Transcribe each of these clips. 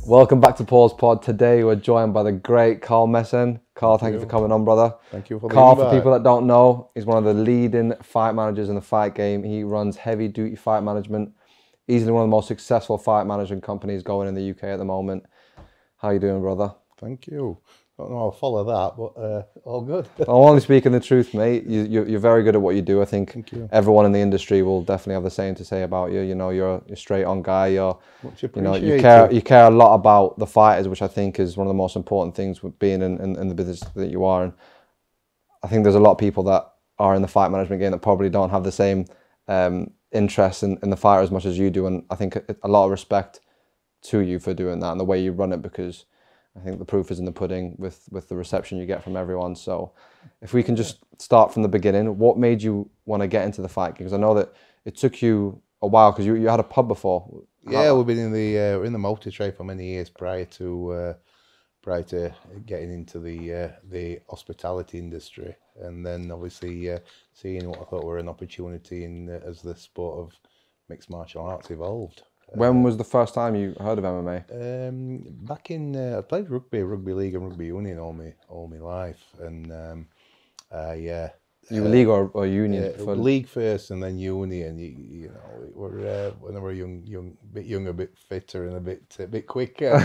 Welcome back to Paul's Pod. Today we're joined by the great Carl Messen. Carl, thank you for coming on, brother. Thank you for the Carl, invite. for people that don't know, is one of the leading fight managers in the fight game. He runs heavy duty fight management. Easily one of the most successful fight management companies going in the UK at the moment. How you doing, brother? Thank you. Don't know how to follow that, but all good. I'm only speaking the truth, mate. You're very good at what you do. I think Thank you. everyone in the industry will definitely have the same to say about you. You know, you're a straight on guy. Much You know, appreciated. you care a lot about the fighters, which I think is one of the most important things with being in the business that you are. And I think there's a lot of people that are in the fight management game that probably don't have the same interest in the fighter as much as you do. And I think a lot of respect to you for doing that and the way you run it, because I think the proof is in the pudding with the reception you get from everyone. So if we can just start from the beginning, what made you want to get into the fight? Because I know that it took you a while, because you had a pub before. Yeah, we've been in the motor trade for many years prior to getting into the hospitality industry, and then obviously seeing what I thought were an opportunity in as the sport of mixed martial arts evolved. When was the first time you heard of MMA? Back in I played rugby league and rugby union all my life, and You were league or union? league first and then uni, and you know, when I were bit younger, a bit fitter, and a bit quicker.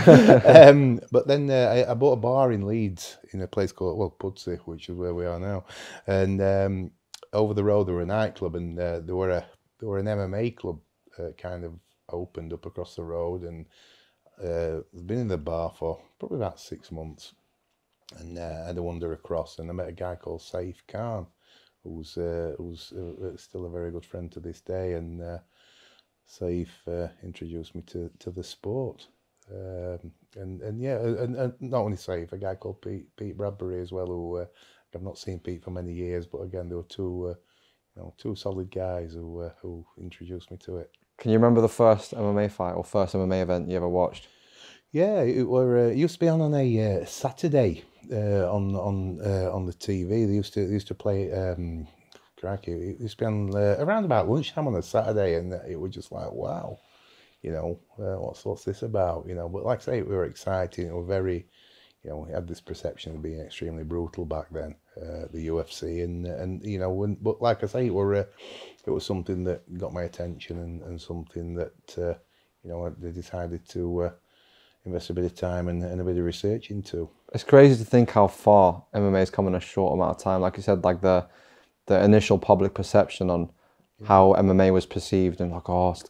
But then I bought a bar in Leeds in a place called Pudsey, which is where we are now, and over the road there were a nightclub, and there were an MMA club kind of opened up across the road, and I've been in the bar for probably about 6 months, and I had to wander across, and I met a guy called Saif Khan, who's still a very good friend to this day, and Saif introduced me to the sport, and not only Saif, a guy called Pete Bradbury as well, who I've not seen Pete for many years, but again there were two solid guys who introduced me to it. Can you remember the first MMA fight or first MMA event you ever watched? Yeah, it used to be on a Saturday on the TV. They used to play. Crikey, it used to be on around about lunchtime on a Saturday, and it was just like, wow, you know, what's this about, you know? But like I say, we were excited. We were very, you know, we had this perception of being extremely brutal back then, the UFC, and you know, but like I say, it was something that got my attention, and something that you know, they decided to invest a bit of time and a bit of research into. It's crazy to think how far MMA has come in a short amount of time. Like you said, like the initial public perception on how MMA was perceived, and like, oh, it's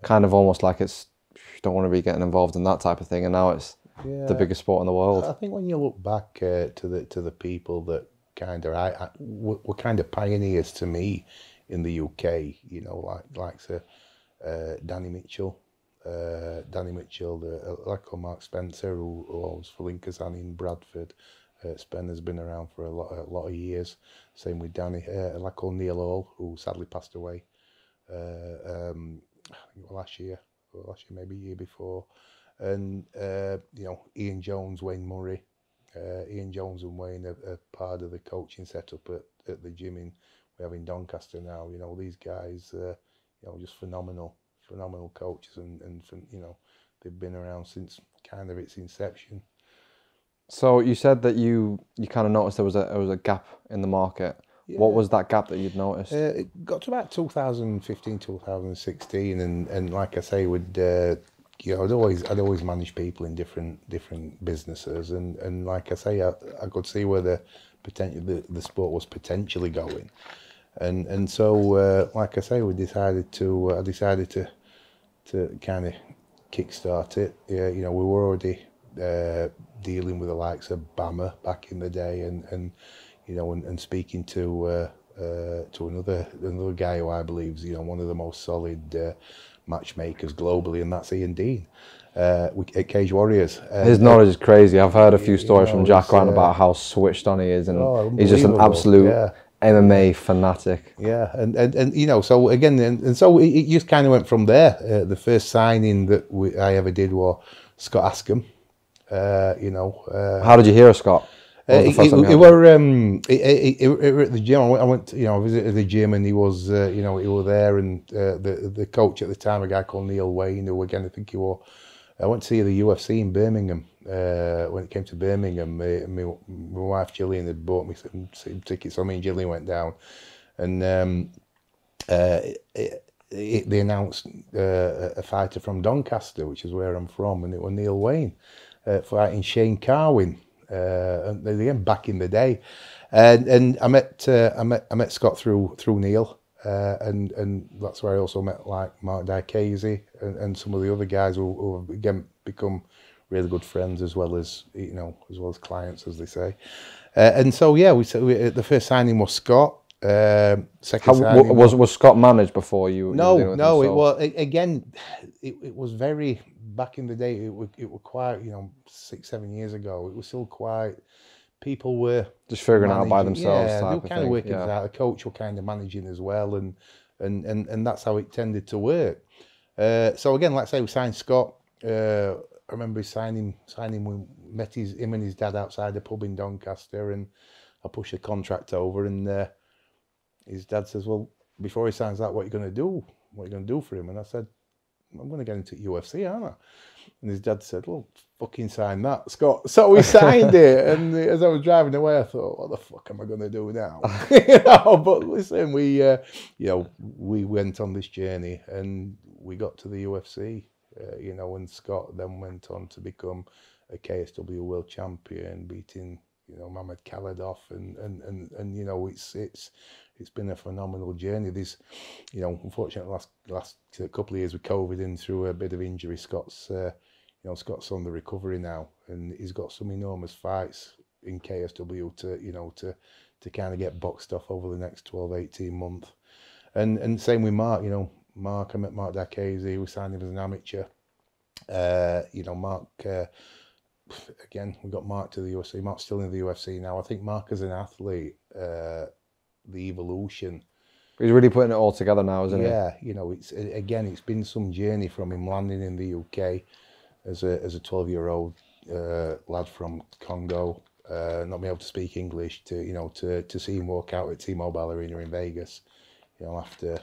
kind of almost like it's, you don't want to be getting involved in that type of thing, and now it's the biggest sport in the world. I think when you look back to the people that kind of were kind of pioneers to me in the UK, you know, like Danny Mitchell, like Mark Spencer, who was for Lincoln in Bradford. Spen has been around for a lot of years. Same with Danny, like Neil Hall, who sadly passed away last year, maybe year before. And you know, Ian Jones, Wayne Murray. Ian Jones and Wayne are part of the coaching setup at the gym we have in Doncaster now. You know, these guys, you know, just phenomenal coaches, and you know, they've been around since kind of its inception. So you said that you kind of noticed there was a gap in the market. Yeah. What was that gap that you'd noticed? It got to about 2015, 2016, and like I say, you know, I'd always manage people in different businesses, and like I say, I could see where the sport was potentially going, and so like I say, I decided to kind of kickstart it. Yeah, you know, we were already dealing with the likes of Bama back in the day, and you know, and speaking to another guy who I believe is, you know, one of the most solid matchmakers globally, and that's Ian Dean at Cage Warriors. His knowledge is crazy. I've heard a few stories from Jack around about how switched on he is, and he's just an absolute MMA fanatic. Yeah, and you know, so again, and so it just kind of went from there. The first signing that I ever did was Scott Askham. You know, how did you hear of Scott? It were at the gym. I went, I visited the gym, and he was, he was there, and the coach at the time, a guy called Neil Wayne, who again I think he was. I went to see the UFC in Birmingham. When it came to Birmingham, my wife Gillian had bought me some tickets, so me and Gillian went down, and they announced a fighter from Doncaster, which is where I'm from, and it was Neil Wayne fighting Shane Carwin. And again, back in the day, and I met Scott through Neil, and that's where I also met like Marc Diakese and some of the other guys who have again become really good friends, as well as clients, as they say. And so yeah, the first signing was Scott. Second signing was Scott managed before you? No, it was again. It was very back in the day. It was quite 6-7 years ago. It was still quite. People were just figuring out by themselves. Yeah, they were kind of working it out. The coach were kind of managing as well, and that's how it tended to work. So again, like I say, we signed Scott. I remember signing. We met him and his dad outside the pub in Doncaster, and I pushed the contract over, and his dad says, "Well, before he signs that, what are you going to do? What are you going to do for him?" And I said, "I'm going to get into UFC, aren't I?" And his dad said, "Well, fucking sign that, Scott." So we signed it, and as I was driving away, I thought, "What the fuck am I going to do now?" But listen, we went on this journey, and we got to the UFC, and Scott then went on to become a KSW world champion, beating Mamed Khalidov, and it's been a phenomenal journey. There's, unfortunately, last couple of years with COVID and through a bit of injury, Scott's on the recovery now, and he's got some enormous fights in KSW to kind of get boxed off over the next 12-18 months. And same with Marc. I met Marc Diakese. We signed him as an amateur. Marc. Again, we got Marc to the UFC. Marc's still in the UFC now. I think Marc as an athlete, the evolution. He's really putting it all together now, isn't he? Yeah, it's been some journey from him landing in the UK as a 12-year-old lad from Congo, not being able to speak English, to see him walk out at T-Mobile Arena in Vegas, after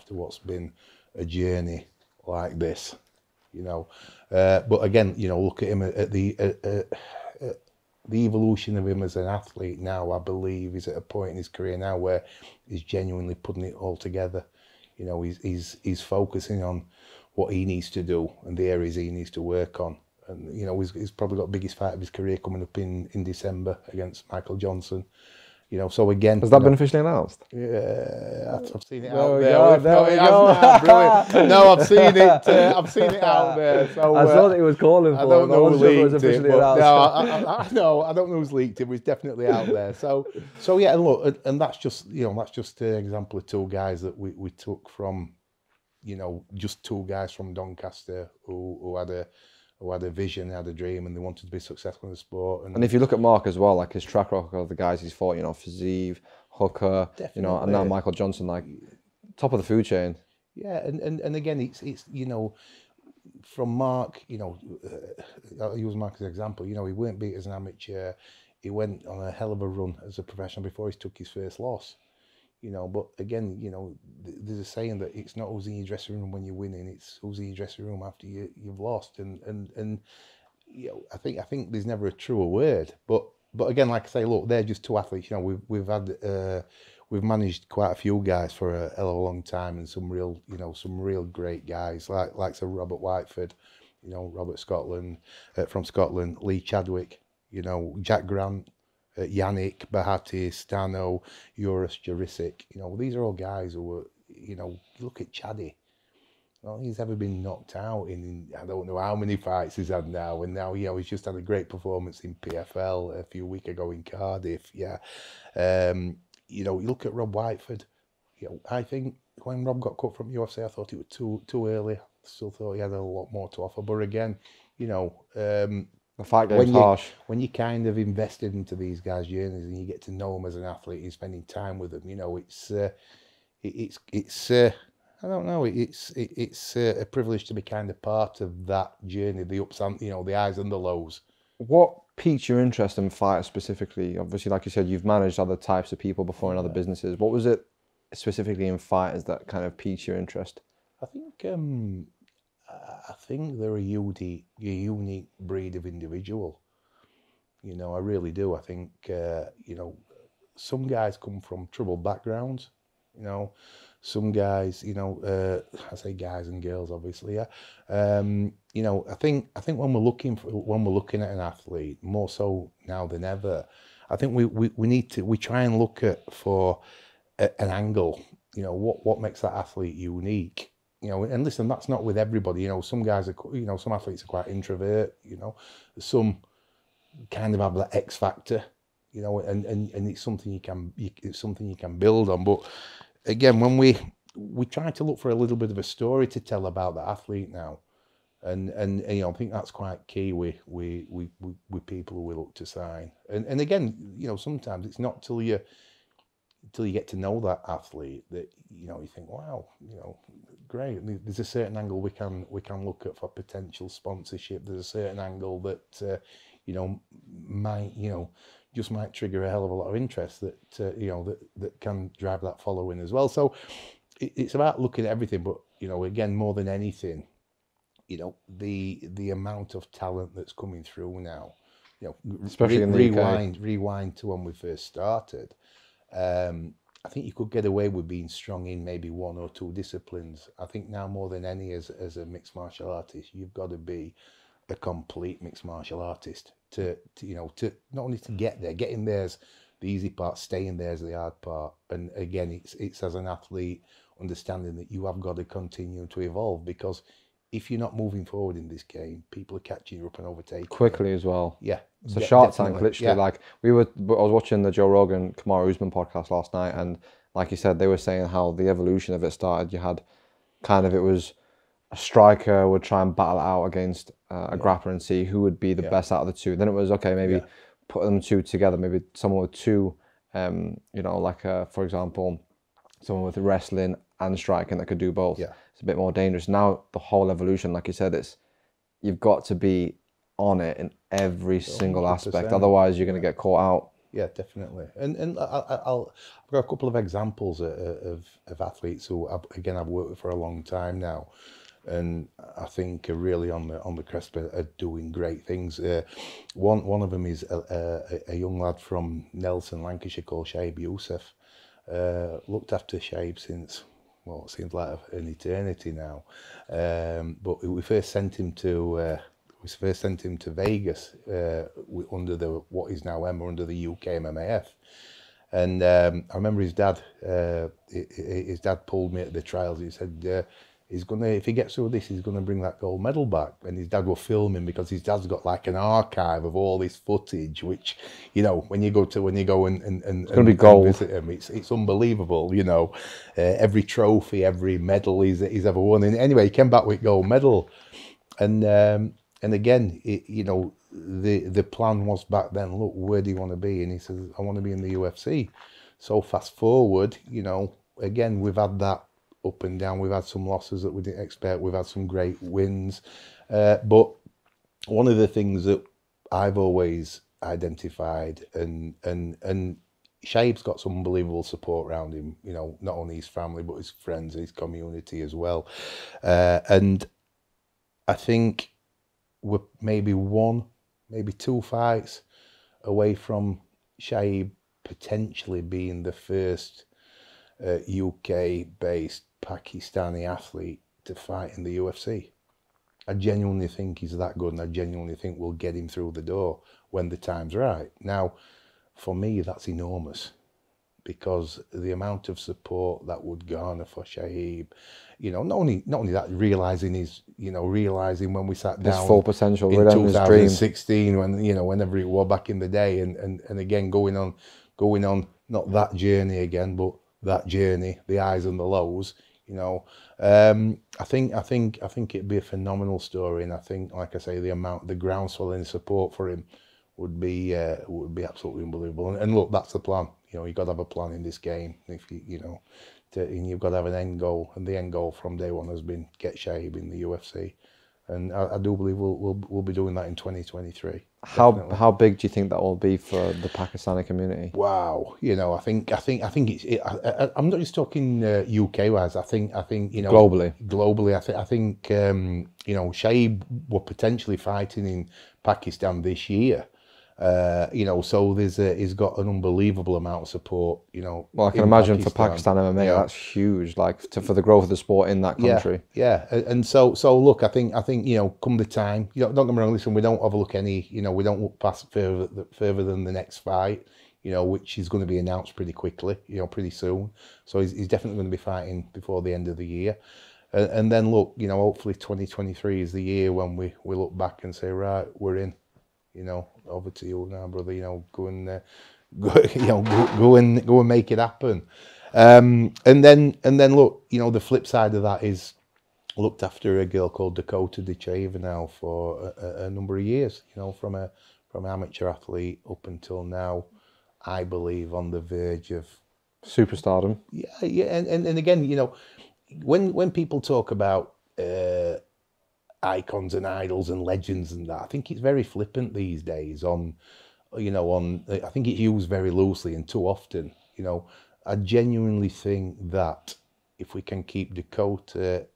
what's been a journey like this. But again, look at him at the evolution of him as an athlete now. I believe he's at a point in his career now where he's genuinely putting it all together. He's focusing on what he needs to do and the areas he needs to work on. And he's probably got the biggest fight of his career coming up in December against Michael Johnson. So again, has that been officially announced? Yeah, I've seen it out there. Brilliant. No, I've seen it. I've seen it out there. So I saw that he was calling for. I don't know who leaked it. No, I know. I don't know who's leaked it. But it's definitely out there. So yeah. Look, and that's just an example of two guys that we took from, just two guys from Doncaster who had a vision, had a dream, and they wanted to be successful in the sport. And if you look at Marc as well, like his track record of the guys he's fought, Fiziev, Hooker, definitely. And now Michael Johnson, like top of the food chain. Yeah, and again, it's from Marc. I'll use Marc as an example. He weren't beat as an amateur. He went on a hell of a run as a professional before he took his first loss. But again, there's a saying that it's not who's in your dressing room when you're winning, it's who's in your dressing room after you've lost. And I think there's never a truer word. But again, like I say, look, they're just two athletes. We've managed quite a few guys for a hell of a long time, and some real great guys like Sir Robert Whiteford, Robert Scotland from Scotland, Lee Chadwick, Jack Grant. Yannick, Bahati, Stano, Joris Jurisic. These are all guys who were, look at Chaddy. Well, he's ever been knocked out in I don't know how many fights he's had now. And now, he's just had a great performance in PFL a few weeks ago in Cardiff. Yeah. You look at Rob Whiteford. I think when Rob got cut from UFC, I thought it was too early. I still thought he had a lot more to offer. But again, the fight game's harsh. When you kind of invested into these guys' journeys and you get to know them as an athlete, you're spending time with them. It's I don't know. It's a privilege to be kind of part of that journey, the ups and the highs and the lows. What piqued your interest in fighters specifically? Obviously, like you said, you've managed other types of people before in other businesses. What was it specifically in fighters that kind of piqued your interest? I think they're a unique breed of individual. You know, I really do. I think you know, some guys come from troubled backgrounds. You know, some guys, you know, I say guys and girls, obviously, yeah. You know, I think when we're looking at an athlete, more so now than ever, I think we try and look at for an angle. You know, what makes that athlete unique. You know, and listen, that's not with everybody. You know, some guys are, you know, some athletes are quite introvert. You know, some kind of have that X factor. You know, and it's something it's something you can build on. But again, when we try to look for a little bit of a story to tell about the athlete now, and you know, I think that's quite key with people who we look to sign. And again, you know, sometimes it's not till you get to know that athlete that, you know, you think, wow, you know, great. There's a certain angle we can look at for potential sponsorship. There's a certain angle that you know, might, you know, just might trigger a hell of a lot of interest that you know, that can drive that following as well. So it's about looking at everything, but you know, again, more than anything, you know, the amount of talent that's coming through now, you know, Especially in the UK. rewind to when we first started. I think you could get away with being strong in maybe one or two disciplines. I think now more than any, as a mixed martial artist, you've got to be a complete mixed martial artist to you know, to not only to get there. Getting there's the easy part, staying there's the hard part. And again, it's as an athlete, understanding that you have got to continue to evolve, because if you're not moving forward in this game, people are catching you up and overtaking Quickly as well. Yeah, it's a Shark Tank, definitely. literally. Yeah. Like I was watching the Joe Rogan Kamaru Usman podcast last night, and like you said, they were saying how the evolution of it started. You had kind of, it was a striker would try and battle it out against a grappler and see who would be the best out of the two. Then it was, okay, maybe put them two together, maybe someone with two, you know, like for example, someone with wrestling and striking that could do both. Yeah. It's a bit more dangerous. Now the whole evolution, like you said, you've got to be on it in every single 100%. aspect. Otherwise, you're going to get caught out. Yeah, definitely. And I've got a couple of examples of athletes who I've worked with for a long time now, and I think are really on the cusp of doing great things. One of them is a young lad from Nelson, Lancashire, called Shaib Youssef. Looked after Shaib since, well, it seems like an eternity now. But we first sent him to Vegas under what is now EMMA, under the UK MMAF. And I remember his dad pulled me at the trials. He said, he's gonna, if he gets through this, he's gonna bring that gold medal back. And his dad will film him, because his dad's got like an archive of all this footage, which, you know, when you go and It's gonna be gold. visit him, it's unbelievable. You know, every trophy, every medal he's ever won. And anyway, he came back with gold medal, and again, you know, the plan was back then, look, where do you want to be? And he says, I want to be in the UFC. So fast forward, you know, again, we've had that up and down. We've had some losses that we didn't expect. We've had some great wins. But one of the things that I've always identified, and Shaib's got some unbelievable support around him, you know, not only his family, but his friends, his community as well. And I think we're maybe two fights away from Shaib potentially being the first UK-based Pakistani athlete to fight in the UFC. I genuinely think he's that good, and I genuinely think we'll get him through the door when the time's right. Now, for me, that's enormous, because the amount of support that would garner for Shaib, you know, not only that, realizing when we sat down, his full potential, in his 2016, when, you know, whenever it was back in the day, and again going on not that journey again, but that journey, the highs and the lows, you know. I think it'd be a phenomenal story, and I think, like I say, the groundswell and support for him would be absolutely unbelievable. And look, that's the plan. You know, you've got to have a plan in this game. If you know, and you've got to have an end goal, and the end goal from day one has been get Shaib in the UFC. And I do believe we'll be doing that in 2023. How big do you think that will be for the Pakistani community? Wow, I think I'm not just talking UK wise. I think globally. I think Shaib were potentially fighting in Pakistan this year. So he's got an unbelievable amount of support. Well, I can imagine for Pakistan MMA, that's huge. Like for the growth of the sport in that country. Yeah. And so look, I think come the time, don't get me wrong. Listen, we don't overlook any. We don't look past further than the next fight. Which is going to be announced pretty quickly. Pretty soon. So he's definitely going to be fighting before the end of the year. And then look, hopefully 2023 is the year when we look back and say, right, we're in. Over to you now, brother. Go and go and make it happen. And then look, the flip side of that is looked after a girl called Dakota Ditcheva now for a number of years. From amateur athlete up until now, I believe on the verge of superstardom. Yeah, and again, when people talk about icons and idols and legends and that, I think it's very flippant these days I think it's used very loosely and too often. I genuinely think that if we can keep Dakota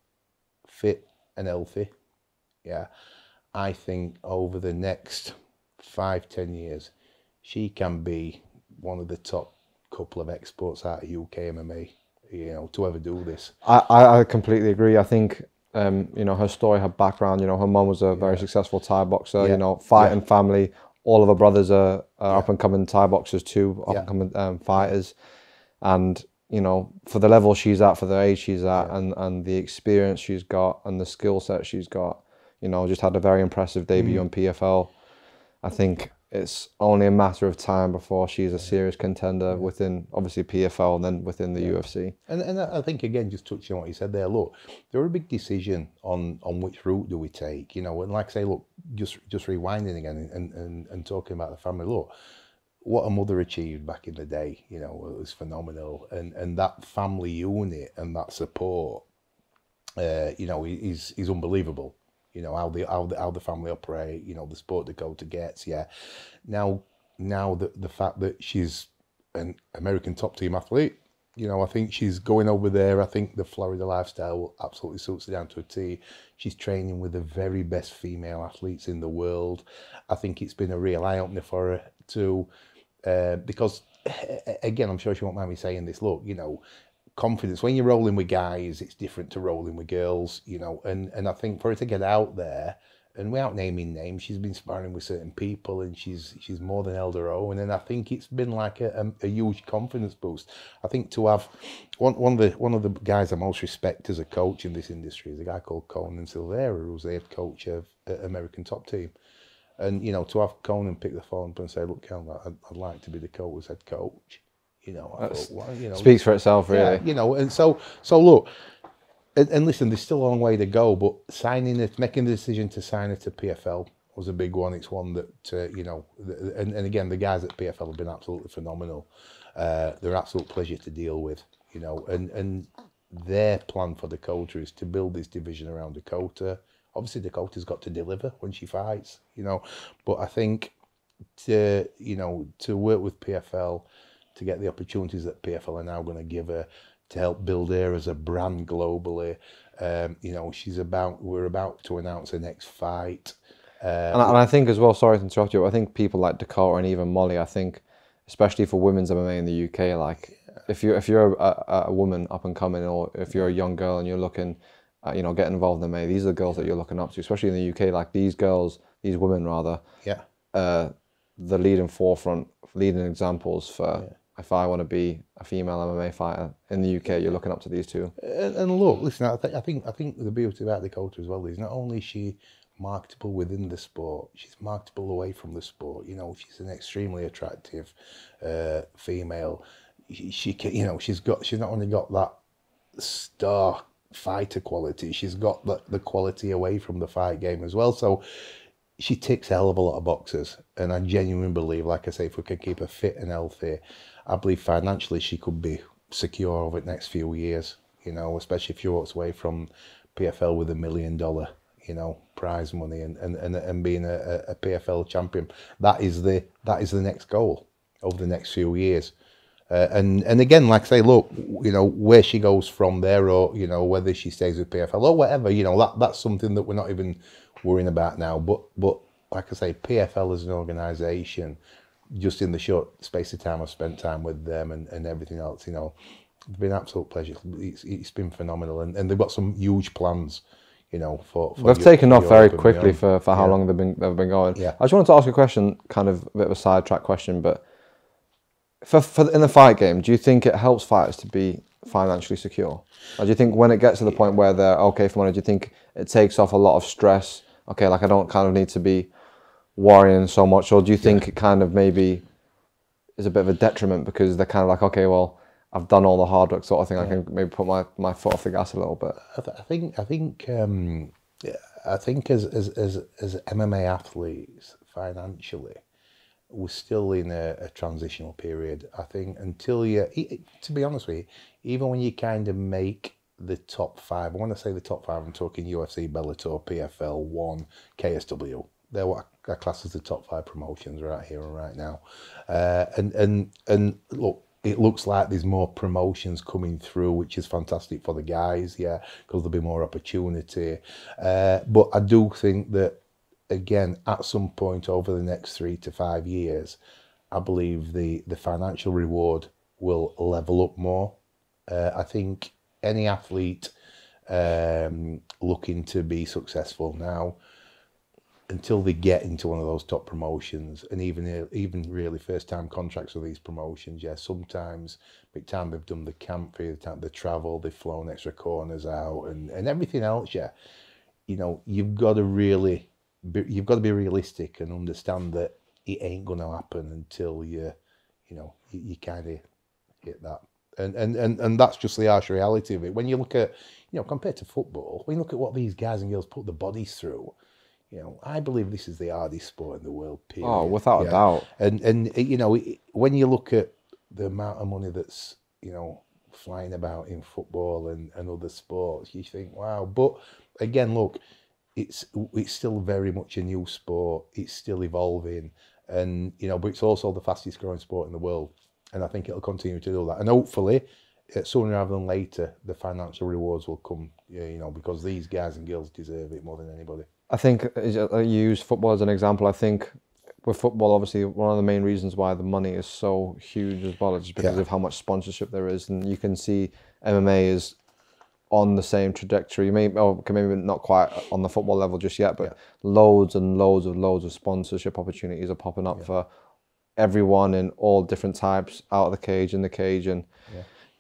fit and healthy, I think over the next 5-10 years, she can be one of the top couple of exports out of UK MMA, to ever do this. I completely agree. I think her story, her background, her mum was a very successful Thai boxer, fighting family. All of her brothers are up and coming Thai boxers too, up and coming fighters. And, for the level she's at, for the age she's at, and the experience she's got and the skill set she's got, just had a very impressive debut on PFL. I think it's only a matter of time before she's a serious contender within, obviously, PFL and then within the UFC. And I think, again, just touching on what you said there, look, there were a big decision on which route do we take, and like I say, look, just rewinding again and talking about the family, look, what a mother achieved back in the day, it was phenomenal. And that family unit and that support, is unbelievable. How the family operate, the support Dakota gets, Now the fact that she's an American top team athlete, I think she's going over there. I think the Florida lifestyle absolutely suits her down to a T. She's training with the very best female athletes in the world. I think it's been a real eye-opener for her too, because, again, I'm sure she won't mind me saying this, look, confidence, when you're rolling with guys, it's different to rolling with girls, and I think for her to get out there, and without naming names, she's been sparring with certain people, and she's more than held her own, and I think it's been like a huge confidence boost. I think to have one of the guys I most respect as a coach in this industry is a guy called Conan Silveira, who's the head coach of American Top Team, and to have Conan pick the phone up and say, look, Cal, I'd like to be Dakota's head coach. I thought, well, speaks for itself, really. And so look, and listen, there's still a long way to go, but making the decision to sign her to PFL was a big one. It's one that, and again, the guys at PFL have been absolutely phenomenal. They're an absolute pleasure to deal with, and their plan for Dakota is to build this division around Dakota. Obviously, Dakota's got to deliver when she fights, but I think to work with PFL, to get the opportunities that PFL are now going to give her to help build her as a brand globally. We're about to announce her next fight. And I think as well, sorry to interrupt you, I think people like Dakota and even Molly, I think, especially for women's MMA in the UK, like if you're a woman up and coming, or if you're a young girl and you're looking at, getting involved in MMA, these are the girls that you're looking up to, especially in the UK, like these women rather, the leading examples for, if I want to be a female MMA fighter in the UK, you're looking up to these two. And look, listen, I think the beauty about Dakota as well is not only is she marketable within the sport, she's marketable away from the sport. She's an extremely attractive female. She's not only got that star fighter quality, she's got the quality away from the fight game as well. So she ticks a hell of a lot of boxes, and I genuinely believe, like I say, if we can keep her fit and healthy, I believe financially she could be secure over the next few years, especially if she walks away from PFL with $1 million, you know, prize money and being a PFL champion. That is the next goal over the next few years. And again, like I say, look, you know, where she goes from there, or, you know, whether she stays with PFL or whatever, you know, that's something that we're not even worrying about now. But like I say, PFL as an organisation, just in the short space of time I've spent time with them and everything else, you know, it's been an absolute pleasure. It's been phenomenal, and they've got some huge plans, you know, for they've taken off very quickly for how yeah. long they've been going. Yeah. I just wanted to ask a question, kind of a bit of a sidetrack question, but for in the fight game, do you think it helps fighters to be financially secure? Or do you think when it gets to the point where they're okay for money, do you think it takes off a lot of stress? Okay, like I don't kind of need to be worrying so much, or do you think it kind of maybe is a bit of a detriment because they're kind of like, okay, well, I've done all the hard work sort of thing. I can maybe put my foot off the gas a little bit. I think as MMA athletes, financially, we're still in a transitional period. I think until to be honest with you, even when you kind of make the top 5, when I say the top 5, I'm talking UFC, Bellator, PFL, ONE, KSW. They're what I class as the top 5 promotions right here and right now. And look, it looks like there's more promotions coming through, which is fantastic for the guys, because there'll be more opportunity. But I do think that, again, at some point over the next 3 to 5 years, I believe the financial reward will level up more. I think any athlete looking to be successful now, until they get into one of those top promotions, and even really first-time contracts with these promotions, sometimes by the time they've done the camp, by the time they travel, they've flown extra corners out, and everything else, you know, you've got to be realistic and understand that it ain't going to happen until you kind of hit that. And that's just the harsh reality of it. When you look at, you know, compared to football, when you look at what these guys and girls put their bodies through, you know, I believe this is the hardest sport in the world, period. Oh, without a doubt. And you know, when you look at the amount of money that's, you know, flying about in football and other sports, you think, wow. But again, look, it's still very much a new sport. It's still evolving, and, you know, but it's also the fastest growing sport in the world. And I think it'll continue to do that. And hopefully, sooner rather than later, the financial rewards will come, you know, because these guys and girls deserve it more than anybody. I think you use football as an example. I think with football, obviously, one of the main reasons why the money is so huge as well is just because of how much sponsorship there is. And you can see MMA is on the same trajectory. Maybe not quite on the football level just yet, but loads and loads of sponsorship opportunities are popping up for everyone in all different types, out of the cage, in the cage. And,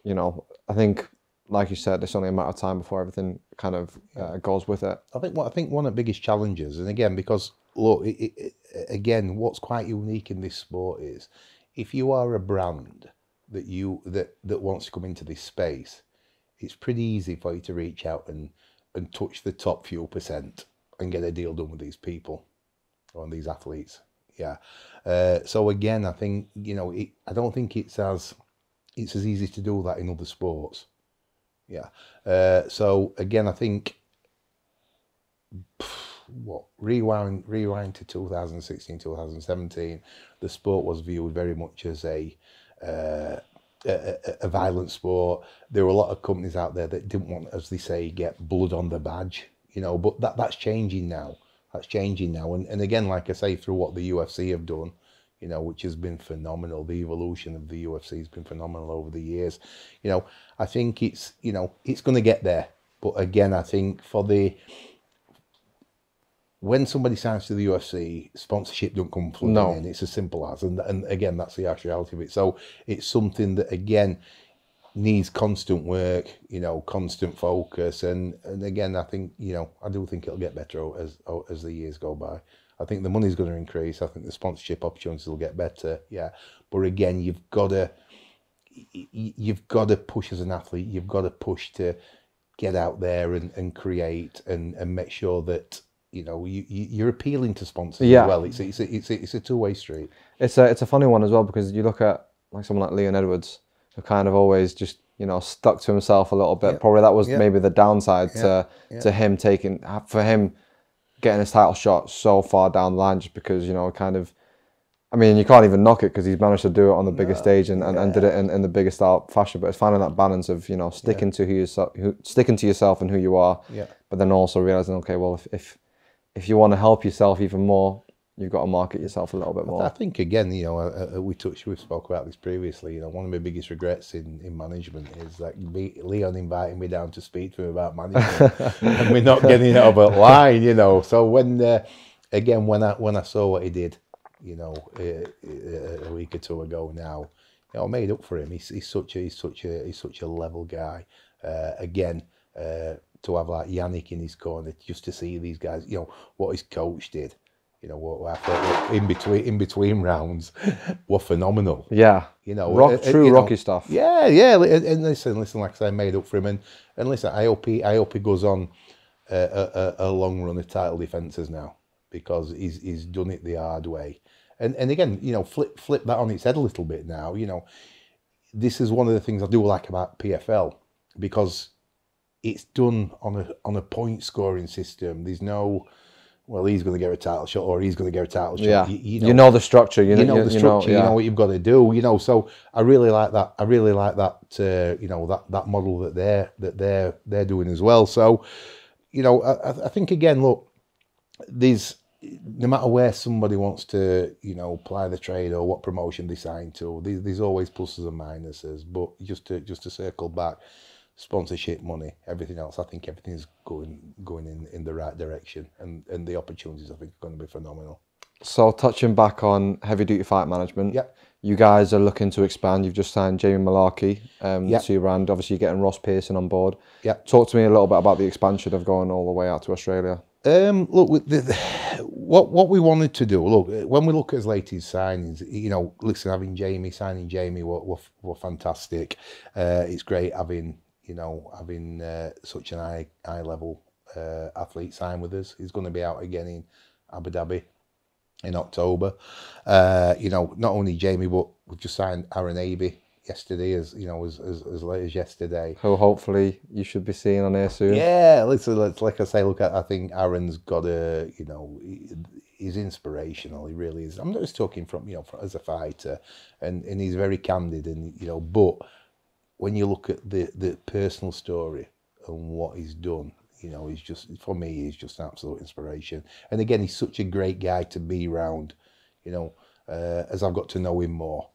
you know, I think, like you said, it's only a matter of time before everything kind of goes with it. I think one of the biggest challenges, and again, because look, again, what's quite unique in this sport is, if you are a brand that wants to come into this space, it's pretty easy for you to reach out and touch the top few percent and get a deal done with these people or these athletes. So again, I think, you know, I don't think it's as easy to do that in other sports. So again, I think rewind to 2016, 2017, the sport was viewed very much as a violent sport. There were a lot of companies out there that didn't want, as they say, get blood on the badge, you know, but that's changing now. And again, like I say, through what the UFC have done, you know, which has been phenomenal. The evolution of the UFC has been phenomenal over the years. You know, I think it's going to get there. But again, I think when somebody signs to the UFC, sponsorship don't come flooding in. It's as simple as, and again, that's the harsh reality of it. So it's something that, again, needs constant work, you know, constant focus. And again, I think, you know, I do think it'll get better as the years go by. I think the money's going to increase. I think the sponsorship opportunities will get better. But again, you've got to push as an athlete. You've got to push to get out there and create and make sure that, you know, you're appealing to sponsors as well. It's a two-way street. It's a funny one as well, because you look at like someone like Leon Edwards, who kind of always just, you know, stuck to himself a little bit. Probably that was maybe the downside to him for him getting his title shot so far down the line, just because, you know, kind of, I mean, you can't even knock it because he's managed to do it on the biggest stage and did it in the biggest out fashion. But it's finding that balance of, you know, sticking to sticking to yourself and who you are, but then also realizing, okay, well, if you want to help yourself even more, you've got to market yourself a little bit more. I think, again, you know, we spoke about this previously. You know, one of my biggest regrets in management is that Leon inviting me down to speak to him about management, and we're not getting it over the line. You know, so when I saw what he did, you know, a week or two ago now, you know, I made up for him. He's such a level guy. To have like Yannick in his corner, just to see these guys, you know, what his coach did, you know, what I thought in between rounds were phenomenal. Yeah, you know, Rocky stuff. Yeah, and listen, like I say, I made up for him, and listen, I hope he goes on a long run of title defences now, because he's done it the hard way. And again, you know, flip that on its head a little bit now. You know, this is one of the things I do like about PFL, because it's done on a point scoring system. There's no, well, he's going to get a title shot or he's going to get a title shot. Yeah, you know the structure. You know the structure. You know what you've got to do. You know, so I really like that. I really like that. You know, that model that they're doing as well. So, you know, I think, again, look, no matter where somebody wants to, you know, ply the trade or what promotion they sign to, there's always pluses and minuses. But just to circle back, sponsorship money, everything else, I think everything's going in the right direction, and the opportunities, I think, are going to be phenomenal. So, touching back on heavy duty fight management, you guys are looking to expand. You've just signed Jamie Malarkey to your brand. Obviously, you're getting Ross Pearson on board. Talk to me a little bit about the expansion of going all the way out to Australia. Look, what we wanted to do, look, when we look at his latest signings, you know, listen, signing Jamie were fantastic. It's great having such an high level athlete sign with us. He's going to be out again in Abu Dhabi in October. You know, not only Jamie, but we've just signed Aaron Avey yesterday, as late as yesterday. Who hopefully you should be seeing on here soon. Yeah, listen, like I say, look, I think Aaron's got you know, he's inspirational. He really is. I'm not just talking from, you know, as a fighter, and he's very candid, and, you know, but when you look at the personal story and what he's done, you know, he's just, for me, he's just an absolute inspiration. And again, he's such a great guy to be around, you know, as I've got to know him more.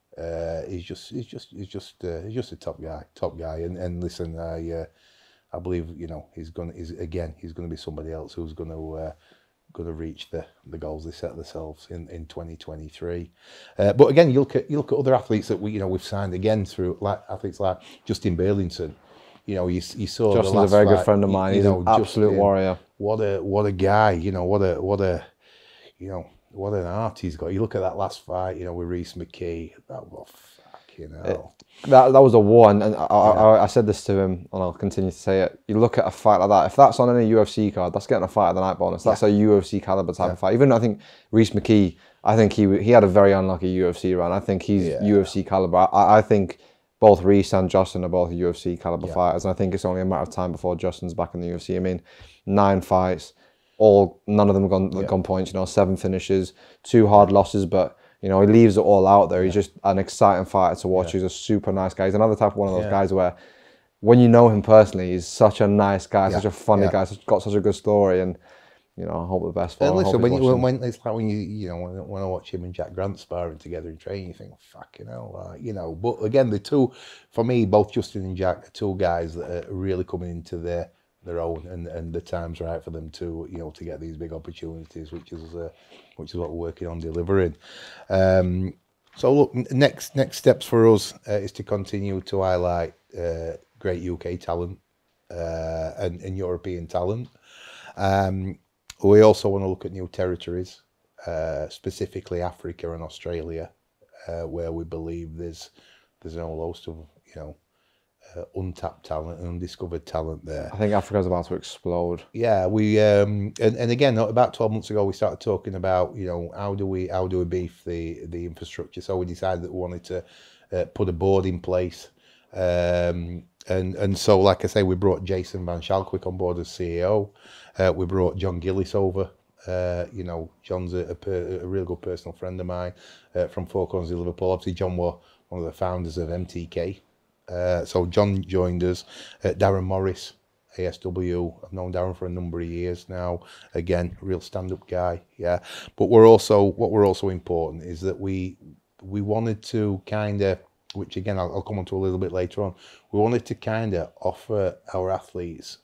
He's just a top guy. And listen, I believe, you know, he's going to be somebody else who's going to reach the goals they set themselves in 2023. But again, you look at other athletes that we've signed again through, like athletes like Justin Burlington. You know, you saw Justin's a very good friend of mine. He's an absolute warrior. What a guy. You know, what an art he's got. You look at that last fight, you know, with Reece McKee. That was fucking hell. That was a war, and I said this to him, and I'll continue to say it. You look at a fight like that, if that's on any UFC card, that's getting a fight of the night bonus. That's a UFC caliber type of fight. Even I think Reece McKee, I think he had a very unlucky UFC run. I think he's UFC caliber. I think both Reece and Justin are both UFC caliber fighters, and I think it's only a matter of time before Justin's back in the UFC. I mean, 9 fights, none of them gone points. You know, 7 finishes, 2 hard losses, but you know, he leaves it all out there. He's just an exciting fighter to watch. He's a super nice guy. He's another type of one of those guys where, when you know him personally, he's such a nice guy, such a funny guy, got such a good story, and you know, I hope the best for him. And listen, when it's like when I watch him and Jack Grant sparring together in training, you think, fucking hell, you know. But again, the two, for me, both Justin and Jack are 2 guys that are really coming into their own, and the time's right for them to, you know, to get these big opportunities, which is what we're working on delivering. So look, next steps for us is to continue to highlight great UK talent and European talent. We also want to look at new territories, specifically Africa and Australia, where we believe there's a whole host of, you know, untapped talent and undiscovered talent there. I think Africa's about to explode. Yeah, we and again, about 12 months ago, we started talking about, you know, how do we beef the infrastructure. So we decided that we wanted to put a board in place, and so, like I say, we brought Jason Van Schalkwyk on board as CEO. We brought John Gillis over You know, John's a real good personal friend of mine from Four Corners of Liverpool. Obviously, John was one of the founders of MTK. So John joined us. Darren Morris, ASW. I've known Darren for a number of years now. Again, real stand-up guy. Yeah, but what we're also important is that we wanted to kind of, which again I'll come on to a little bit later on. We wanted to kind of offer our athletes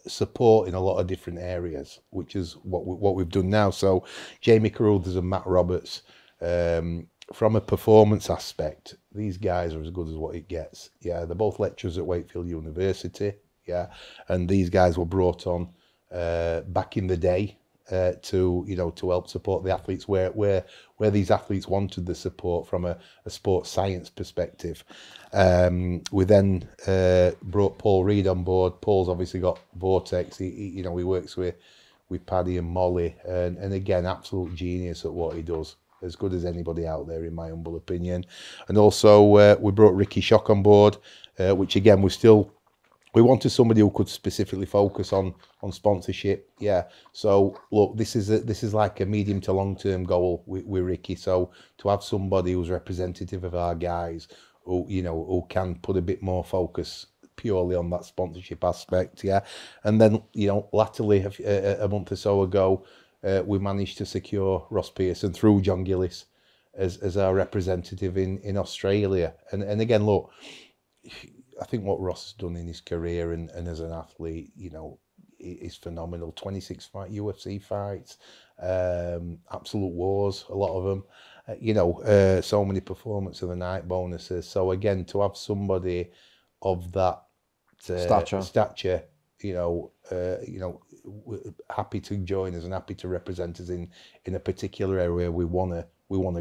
support in a lot of different areas, which is what we've done now. So Jamie Carruthers and Matt Roberts, from a performance aspect, these guys are as good as what it gets. Yeah, they're both lecturers at Wakefield University. Yeah, and these guys were brought on back in the day to help support the athletes where these athletes wanted the support from a sports science perspective. We then brought Paul Reed on board. Paul's obviously got Vortex. He works with Paddy and Molly, and again, absolute genius at what he does, as good as anybody out there in my humble opinion. And also we brought Ricky Shock on board, which again we wanted somebody who could specifically focus on sponsorship. Yeah. So look, this is like a medium to long term goal with Ricky. So to have somebody who's representative of our guys, who can put a bit more focus purely on that sponsorship aspect. Yeah. And then latterly a month or so ago, we managed to secure Ross Pearson through John Gillis as our representative in Australia. And again, look, I think what Ross has done in his career and as an athlete, is phenomenal. 26 UFC fights, absolute wars, a lot of them. So many performance of the night bonuses. So again, to have somebody of that stature, happy to join us and happy to represent us in a particular area we wanna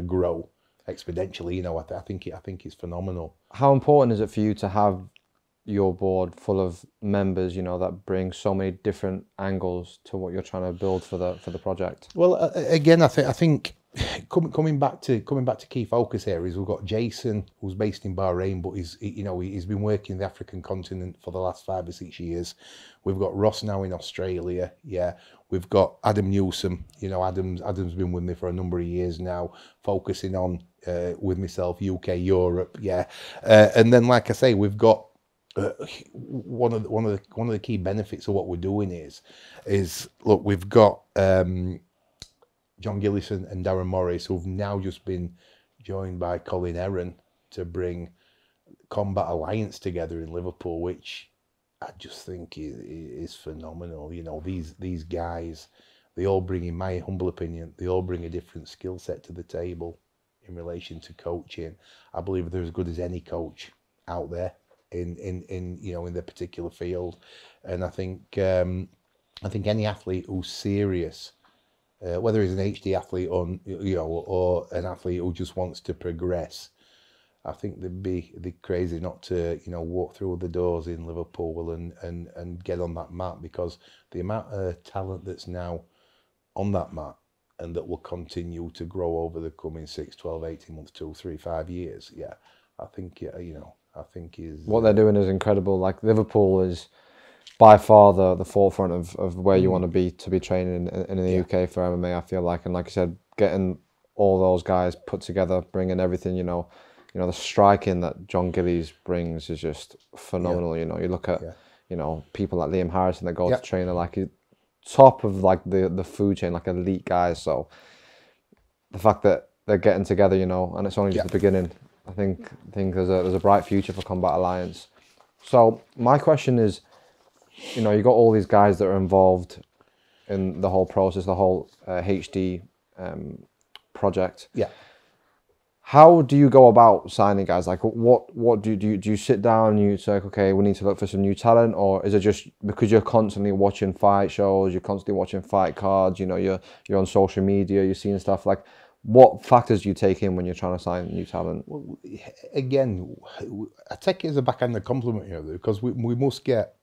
grow exponentially. I think it's phenomenal. How important is it for you to have your board full of members, that bring so many different angles to what you're trying to build for the project? Well, again, I think coming back to key focus areas, we've got Jason, who's based in Bahrain, but he's been working the African continent for the last 5 or 6 years. We've got Ross now in Australia. Yeah, we've got Adam Newsom. Adam's been with me for a number of years now, focusing on with myself UK, Europe. Yeah, and then like I say, we've got one of the key benefits of what we're doing is look, we've got John Gillis and Darren Morris, who've now just been joined by Colin Heron to bring Combat Alliance together in Liverpool, which I just think is phenomenal. These guys, they all bring, in my humble opinion, they all bring a different skill set to the table in relation to coaching. I believe they're as good as any coach out there in their particular field, and I think any athlete who's serious, whether he's an HD athlete or an athlete who just wants to progress, I think they'd be crazy not to walk through the doors in Liverpool and get on that mat, because the amount of talent that's now on that mat and that will continue to grow over the coming 6, 12, 18 months, 2, 3, 5 years. Yeah, I think I think is what they're doing is incredible. Like, Liverpool is by far the forefront of where you want to be training in the UK for MMA, I feel like. And like I said, getting all those guys put together, bringing everything, the striking that John Gillies brings is just phenomenal. You look at people like Liam Harrison that go to train, they're like top of like the food chain, like elite guys. So the fact that they're getting together, and it's only just the beginning, I think there's a bright future for Combat Alliance. So my question is, you got all these guys that are involved in the whole process, the whole HD project. Yeah. How do you go about signing guys? Like, what do you sit down and you say, okay, we need to look for some new talent, or is it just because you're constantly watching fight shows, you're constantly watching fight cards, you're on social media, you're seeing stuff? Like, what factors do you take in when you're trying to sign new talent? Well, again, I take it as a backhanded compliment here, because we must get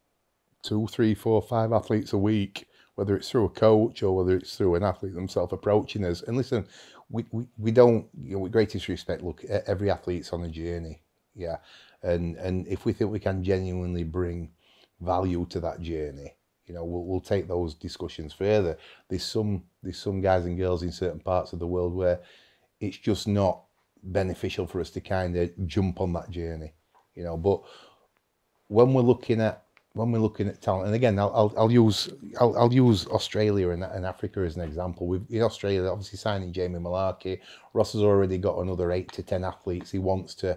2, 3, 4, 5 athletes a week, whether it's through a coach or whether it's through an athlete themselves approaching us. And listen, we don't, with greatest respect, look, every athlete's on a journey, and if we think we can genuinely bring value to that journey, You know, we'll take those discussions further. There's some guys and girls in certain parts of the world where it's just not beneficial for us to kind of jump on that journey, you know. But when we're looking at talent, and again, I'll use Australia and Africa as an example. In Australia, obviously signing Jamie Malarkey. Ross has already got another 8 to 10 athletes he wants to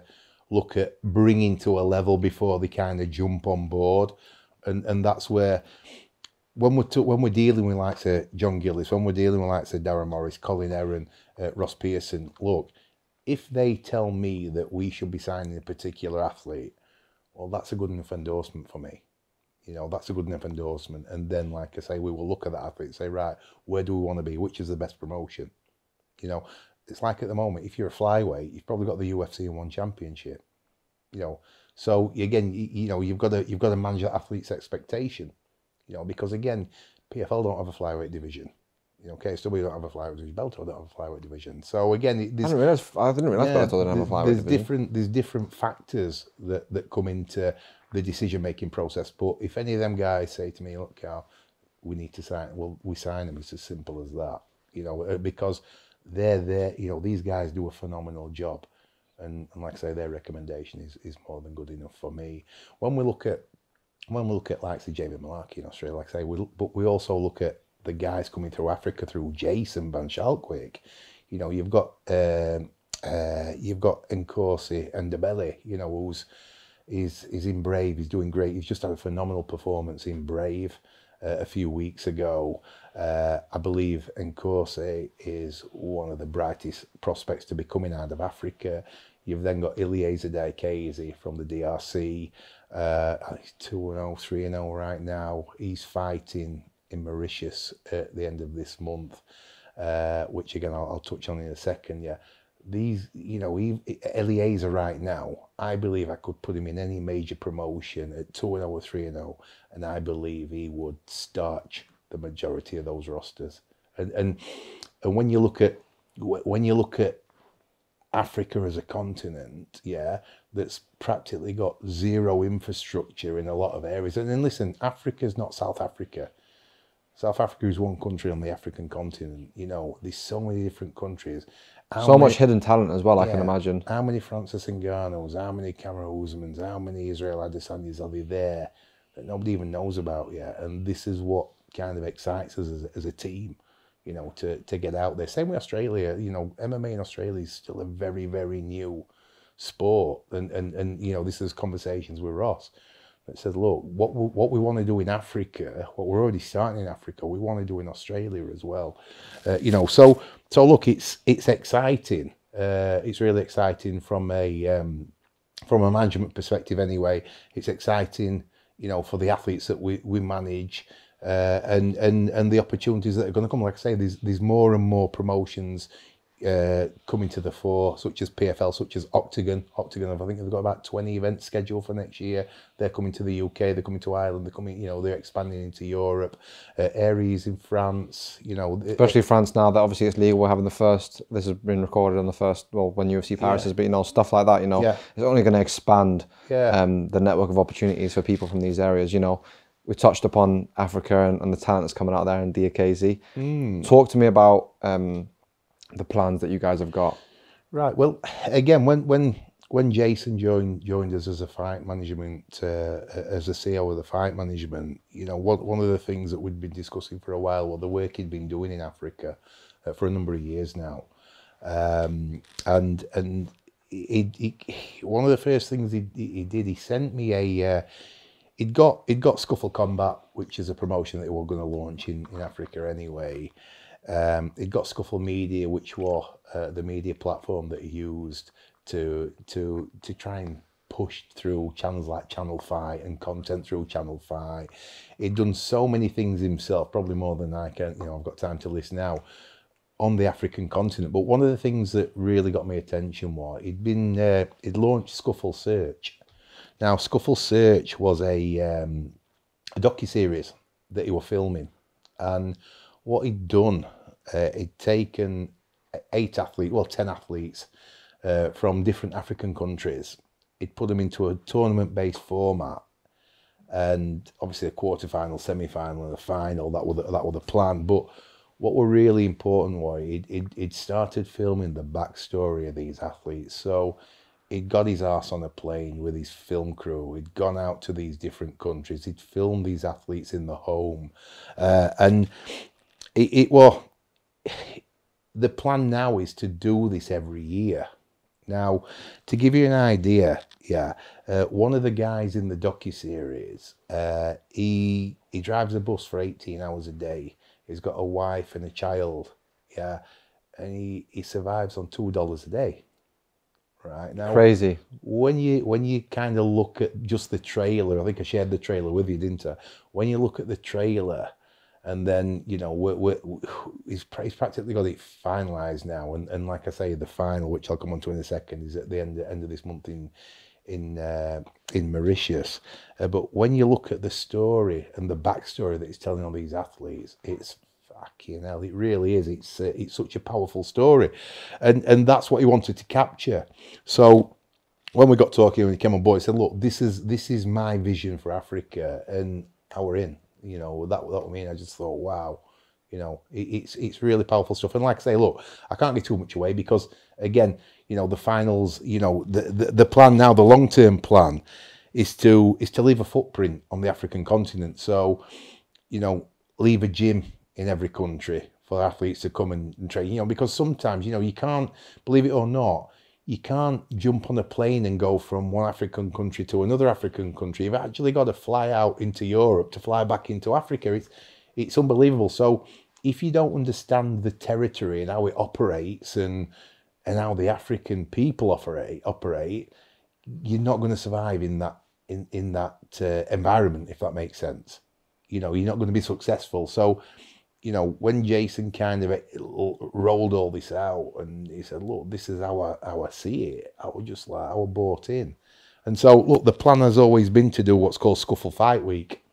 look at bringing to a level before they kind of jump on board, and that's where when we're dealing with like say John Gillis, when we're dealing with like say Darren Morris, Colin Aaron, Ross Pearson, look, if they tell me that we should be signing a particular athlete, well, that's a good enough endorsement for me. You know, that's a good enough endorsement. And then, like I say, we will look at that athlete and say, right, where do we want to be? Which is the best promotion? You know, it's like at the moment, if you're a flyweight, you've probably got the UFC and one championship. You know, so again, you know, you've got to manage that athlete's expectation. You know, because again, PFL don't have a flyweight division. You know, KSW don't have a flyweight division. Bellator don't have a flyweight division. So again, I didn't realise Bellator didn't have a flyweight division. There's different factors that come into the decision-making process. But if any of them guys say to me, look, Carl, we need to sign, well, we sign them. It's as simple as that. You know, because they're there, you know, these guys do a phenomenal job. And like I say, their recommendation is more than good enough for me. When we look at like say Jamie Malarkey in Australia, like I say, but we also look at the guys coming through Africa through Jason Van Schalkwijk. You know, you've got Nkosi and Debele, you know, he's in Brave, he's doing great. He's just had a phenomenal performance in Brave a few weeks ago. I believe Nkosi is one of the brightest prospects to be coming out of Africa. You've then got Marc Diakese from the DRC. He's 2-0, 3-0 right now. He's fighting in Mauritius at the end of this month, which again I'll touch on in a second. Yeah, these, you know, Eliezer right now, I believe I could put him in any major promotion at 2-0 or 3-0, and I believe he would starch the majority of those rosters. And when you look at Africa as a continent, yeah, that's practically got zero infrastructure in a lot of areas. And then listen, Africa's not South Africa. South Africa is one country on the African continent. You know, there's so many different countries. Much hidden talent as well, I can imagine. How many Francis Ngannou's, how many Cameron Usmans, how many Israel Adesanya's are there that nobody even knows about yet? And this is what kind of excites us as a team, you know, to get out there. Same with Australia, you know, MMA in Australia is still a very, very new sport. And you know, this is conversations with Ross that said, look, what we want to do in Africa, what we're already starting in Africa, we want to do in Australia as well. You know, so look, it's exciting. It's really exciting from a management perspective anyway. It's exciting, you know, for the athletes that we manage. And the opportunities that are going to come. Like I say, there's more and more promotions coming to the fore, such as PFL, such as Octagon. Octagon, I think they've got about 20 events scheduled for next year. They're coming to the UK, they're coming to Ireland, they're coming, you know, they're expanding into Europe. Aries in France, you know. Especially France now that obviously it's legal, we're having the first, this has been recorded on the first, well, when UFC Paris has been, you know, stuff like that, you know, it's only going to expand the network of opportunities for people from these areas, you know. We touched upon Africa and the talent that's coming out there in Diakese. Talk to me about the plans that you guys have got. Right. Well, again, when Jason joined us as a fight management, as a CEO of the fight management, you know, one of the things that we'd been discussing for a while, well, the work he'd been doing in Africa for a number of years now, and he one of the first things he did, he sent me a. He'd got Scuffle Combat, which is a promotion that we were going to launch in Africa anyway. He'd got Scuffle Media, which was the media platform that he used to try and push through channels like Channel 5 and content through Channel 5. He'd done so many things himself, probably more than I can, you know, I've got time to list now, on the African continent. But one of the things that really got my attention was he'd launched Scuffle Search. Now, Scuffle Search was a docuseries that he was filming, and what he'd done, he'd taken 10 athletes from different African countries. He'd put them into a tournament-based format, and obviously a quarter-final, semi-final, and a final. That were the plan. But what were really important was he'd started filming the backstory of these athletes. So he'd got his arse on a plane with his film crew. He'd gone out to these different countries. He'd filmed these athletes in the home, and it was. The plan now is to do this every year. Now, to give you an idea, one of the guys in the docuseries, he drives a bus for 18 hours a day. He's got a wife and a child, and he survives on $2 a day. Right now, crazy. When you kind of look at just the trailer, I think I shared the trailer with you, didn't I? When you look at the trailer, and then he's practically got it finalised now, and like I say, the final, which I'll come on to in a second, is at the end of this month in Mauritius. But when you look at the story and the backstory that he's telling all these athletes, it's fucking hell, it really is. It's such a powerful story, and that's what he wanted to capture. So when we got talking, when he came on board, he said, "Look, this is my vision for Africa, and how we're in." That would mean I just thought, wow, it's really powerful stuff. And like I say, look, I can't give too much away because again, the finals, the plan now, the long-term plan is to leave a footprint on the African continent. So, leave a gym in every country for athletes to come and train, because sometimes, you can't, believe it or not, you can't jump on a plane and go from one African country to another African country. You've actually got to fly out into Europe to fly back into Africa. It's unbelievable. So if you don't understand the territory and how it operates and how the African people operate, you're not going to survive in that environment, if that makes sense. You're not going to be successful. So when Jason kind of rolled all this out and he said, look, this is how I see it, I was just like, I was bought in. And so, look, the plan has always been to do what's called Scuffle Fight Week.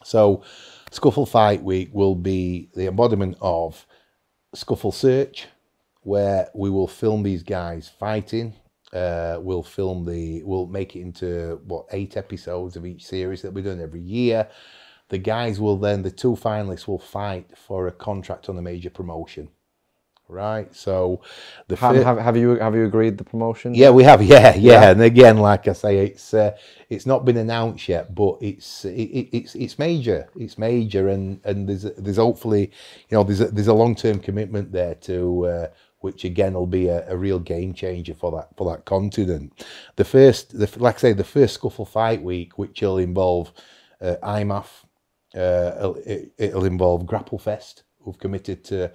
So Scuffle Fight Week will be the embodiment of Scuffle Search, where we will film these guys fighting. We'll make it into 8 episodes of each series that we're doing every year. The guys will then, the 2 finalists will fight for a contract on a major promotion, right? So, have you agreed the promotion? Yeah, we have. Yeah. And again, like I say, it's not been announced yet, but it's major. It's major, and there's hopefully, there's a long-term commitment there to which again will be a real game changer for that continent. The first Scuffle Fight Week, which will involve IMAF. It'll involve Grapplefest, who've committed to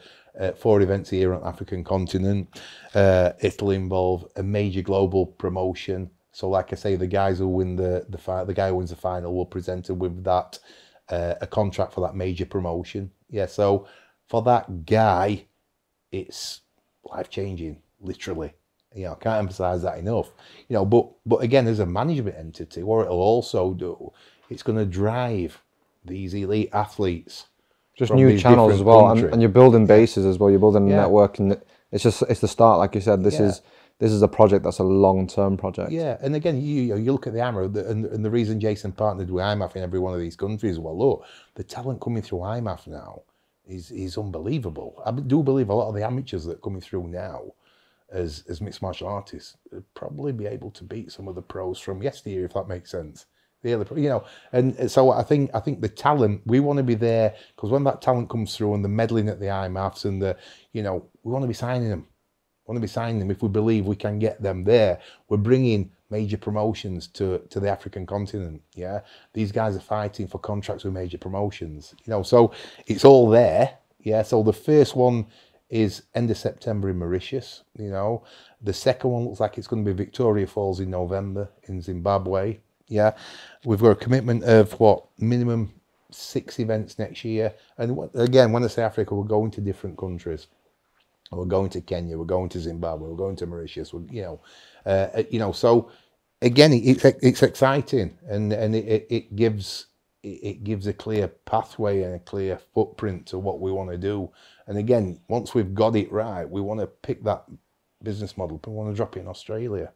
4 events here on the African continent. It'll involve a major global promotion. So, like I say, the guys who win the guy who wins the final will present with that a contract for that major promotion. Yeah. So for that guy, it's life-changing, literally. I can't emphasize that enough. But again, as a management entity, what it'll also do, it's going to drive these elite athletes, just new channels as well, and you're building bases as well. You're building a network, and it's the start, like you said. This is a project that's a long-term project. Yeah, and again, you look at the IMAF, and the reason Jason partnered with IMAF in every one of these countries. Well, look, the talent coming through IMAF now is unbelievable. I do believe a lot of the amateurs that are coming through now as mixed martial artists would probably be able to beat some of the pros from yesteryear, if that makes sense. And so I think the talent, we want to be there, because when that talent comes through and the meddling at the IMAFs and we want to be signing them. If we believe we can get them there. We're bringing major promotions to the African continent. Yeah, these guys are fighting for contracts with major promotions. So it's all there. Yeah, so the first one is end of September in Mauritius. The second one looks like it's going to be Victoria Falls in November in Zimbabwe. Yeah, we've got a commitment of minimum 6 events next year. And again, when I say Africa, we're going to different countries. We're going to Kenya, we're going to Zimbabwe, we're going to Mauritius. So again, it's exciting, and it gives a clear pathway and a clear footprint to what we want to do. And again, once we've got it right, we want to pick that business model. We want to drop it in Australia.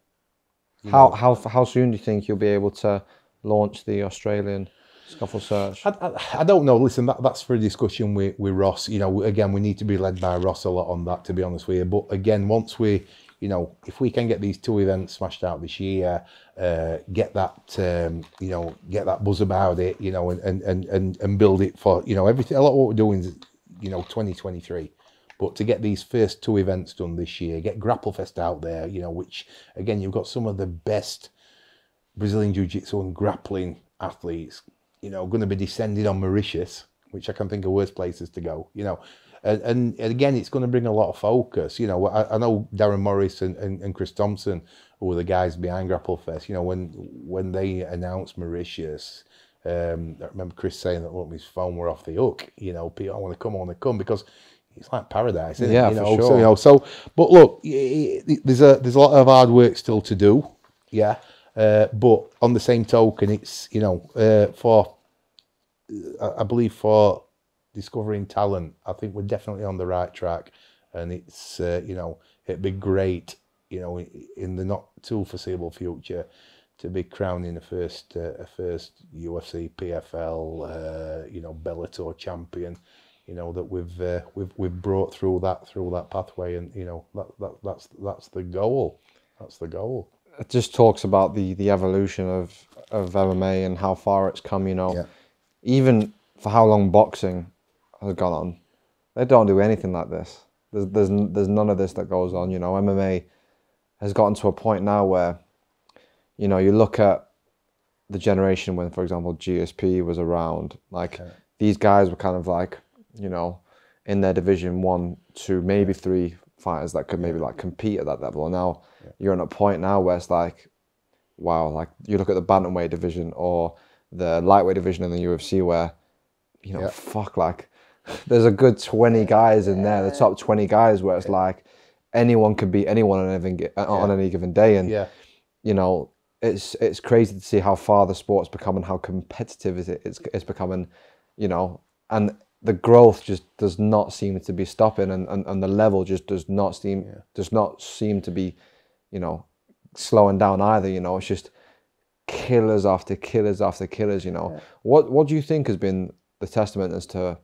How soon do you think you'll be able to launch the Australian? Scuffle Search. I don't know. Listen, that's for a discussion with Ross. You know, again, we need to be led by Ross a lot on that, to be honest with you. But again, once we, you know, if we can get these 2 events smashed out this year, get that, you know, get that buzz about it, you know, and build it for, you know, everything. A lot of what we're doing is, you know, 2023. But to get these first 2 events done this year, get Grapplefest out there, you know, which, again, you've got some of the best Brazilian Jiu-Jitsu and grappling athletes, you know, going to be descending on Mauritius, which I can think of worse places to go, you know. And again, it's going to bring a lot of focus. You know, I know Darren Morris and Chris Thompson, who were the guys behind Grapplefest, you know, when they announced Mauritius, I remember Chris saying that, look, his phone were off the hook, you know, Pete, I want to come, because it's like paradise, isn't it? You know, for sure. So, you know, but look, there's a lot of hard work still to do, yeah. But on the same token, it's, you know, I believe for discovering talent, I think we're definitely on the right track, and it's, you know, it'd be great, you know, in the not too foreseeable future, to be crowning a first UFC, PFL, you know, Bellator champion, you know, that we've brought through that pathway, and you know, that's the goal. That's the goal. It just talks about the evolution of MMA and how far it's come, you know. Yeah. Even for how long boxing has gone on, they don't do anything like this. There's none of this that goes on, you know. MMA has gotten to a point now where, you know, you look at the generation when, for example, GSP was around, like these guys were kind of like, you know, in their division 1, 2, maybe 3 fighters that could maybe like compete at that level. And now you're at a point now where it's like, wow, like you look at the bantamweight division or the lightweight division in the UFC where, you know, fuck, like there's a good 20 guys in there, the top 20 guys, where it's like anyone can beat anyone on any given day. And, you know, it's crazy to see how far the sport's become and how competitive it's becoming, you know, and the growth just does not seem to be stopping, and the level just does not seem to be, you know, slowing down either. You know, it's just killers after killers after killers. You know, what do you think has been the testament as to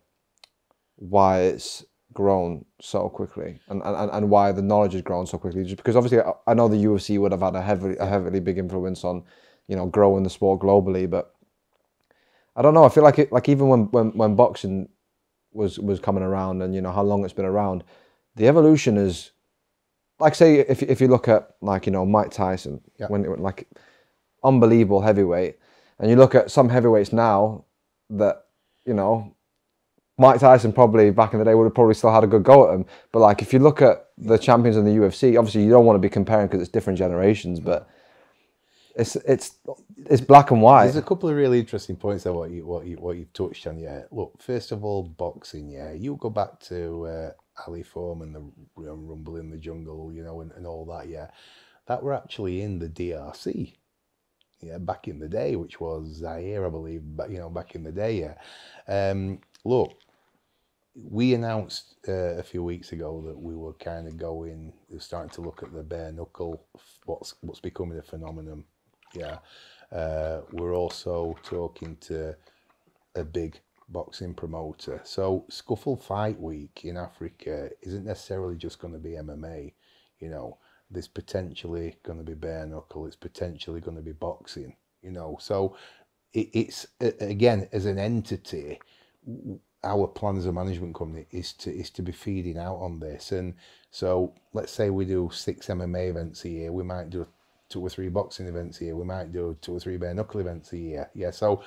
why it's grown so quickly, and why the knowledge has grown so quickly? Just because obviously I know the UFC would have had a heavily big influence on, you know, growing the sport globally, but I don't know. I feel like even when boxing was coming around, and you know how long it's been around, the evolution is, like, say if you look at, like, you know, Mike Tyson, when it was like unbelievable heavyweight, and you look at some heavyweights now that, you know, Mike Tyson probably back in the day would have probably still had a good go at him, but like if you look at the champions in the UFC, obviously you don't want to be comparing because it's different generations, but it's black and white. There's a couple of really interesting points there what you touched on. Yeah, look, first of all, boxing. Yeah, you go back to Ali Foreman, the Rumble in the Jungle, you know, and all that. Yeah, that were actually in the DRC. Yeah, back in the day, which was Zaire, I believe. But you know, back in the day. Yeah, look, we announced a few weeks ago that we were kind of starting to look at the bare knuckle, what's becoming a phenomenon. Yeah, we're also talking to a big boxing promoter. So Scuffle Fight Week in Africa isn't necessarily just going to be MMA. You know, there's potentially going to be bare knuckle. It's potentially going to be boxing. You know, so it's again, as an entity, our plan as a management company is to be feeding out on this. And so let's say we do 6 MMA events a year, we might do 2 or 3 boxing events a year, we might do 2 or 3 bare knuckle events a year. Yeah, so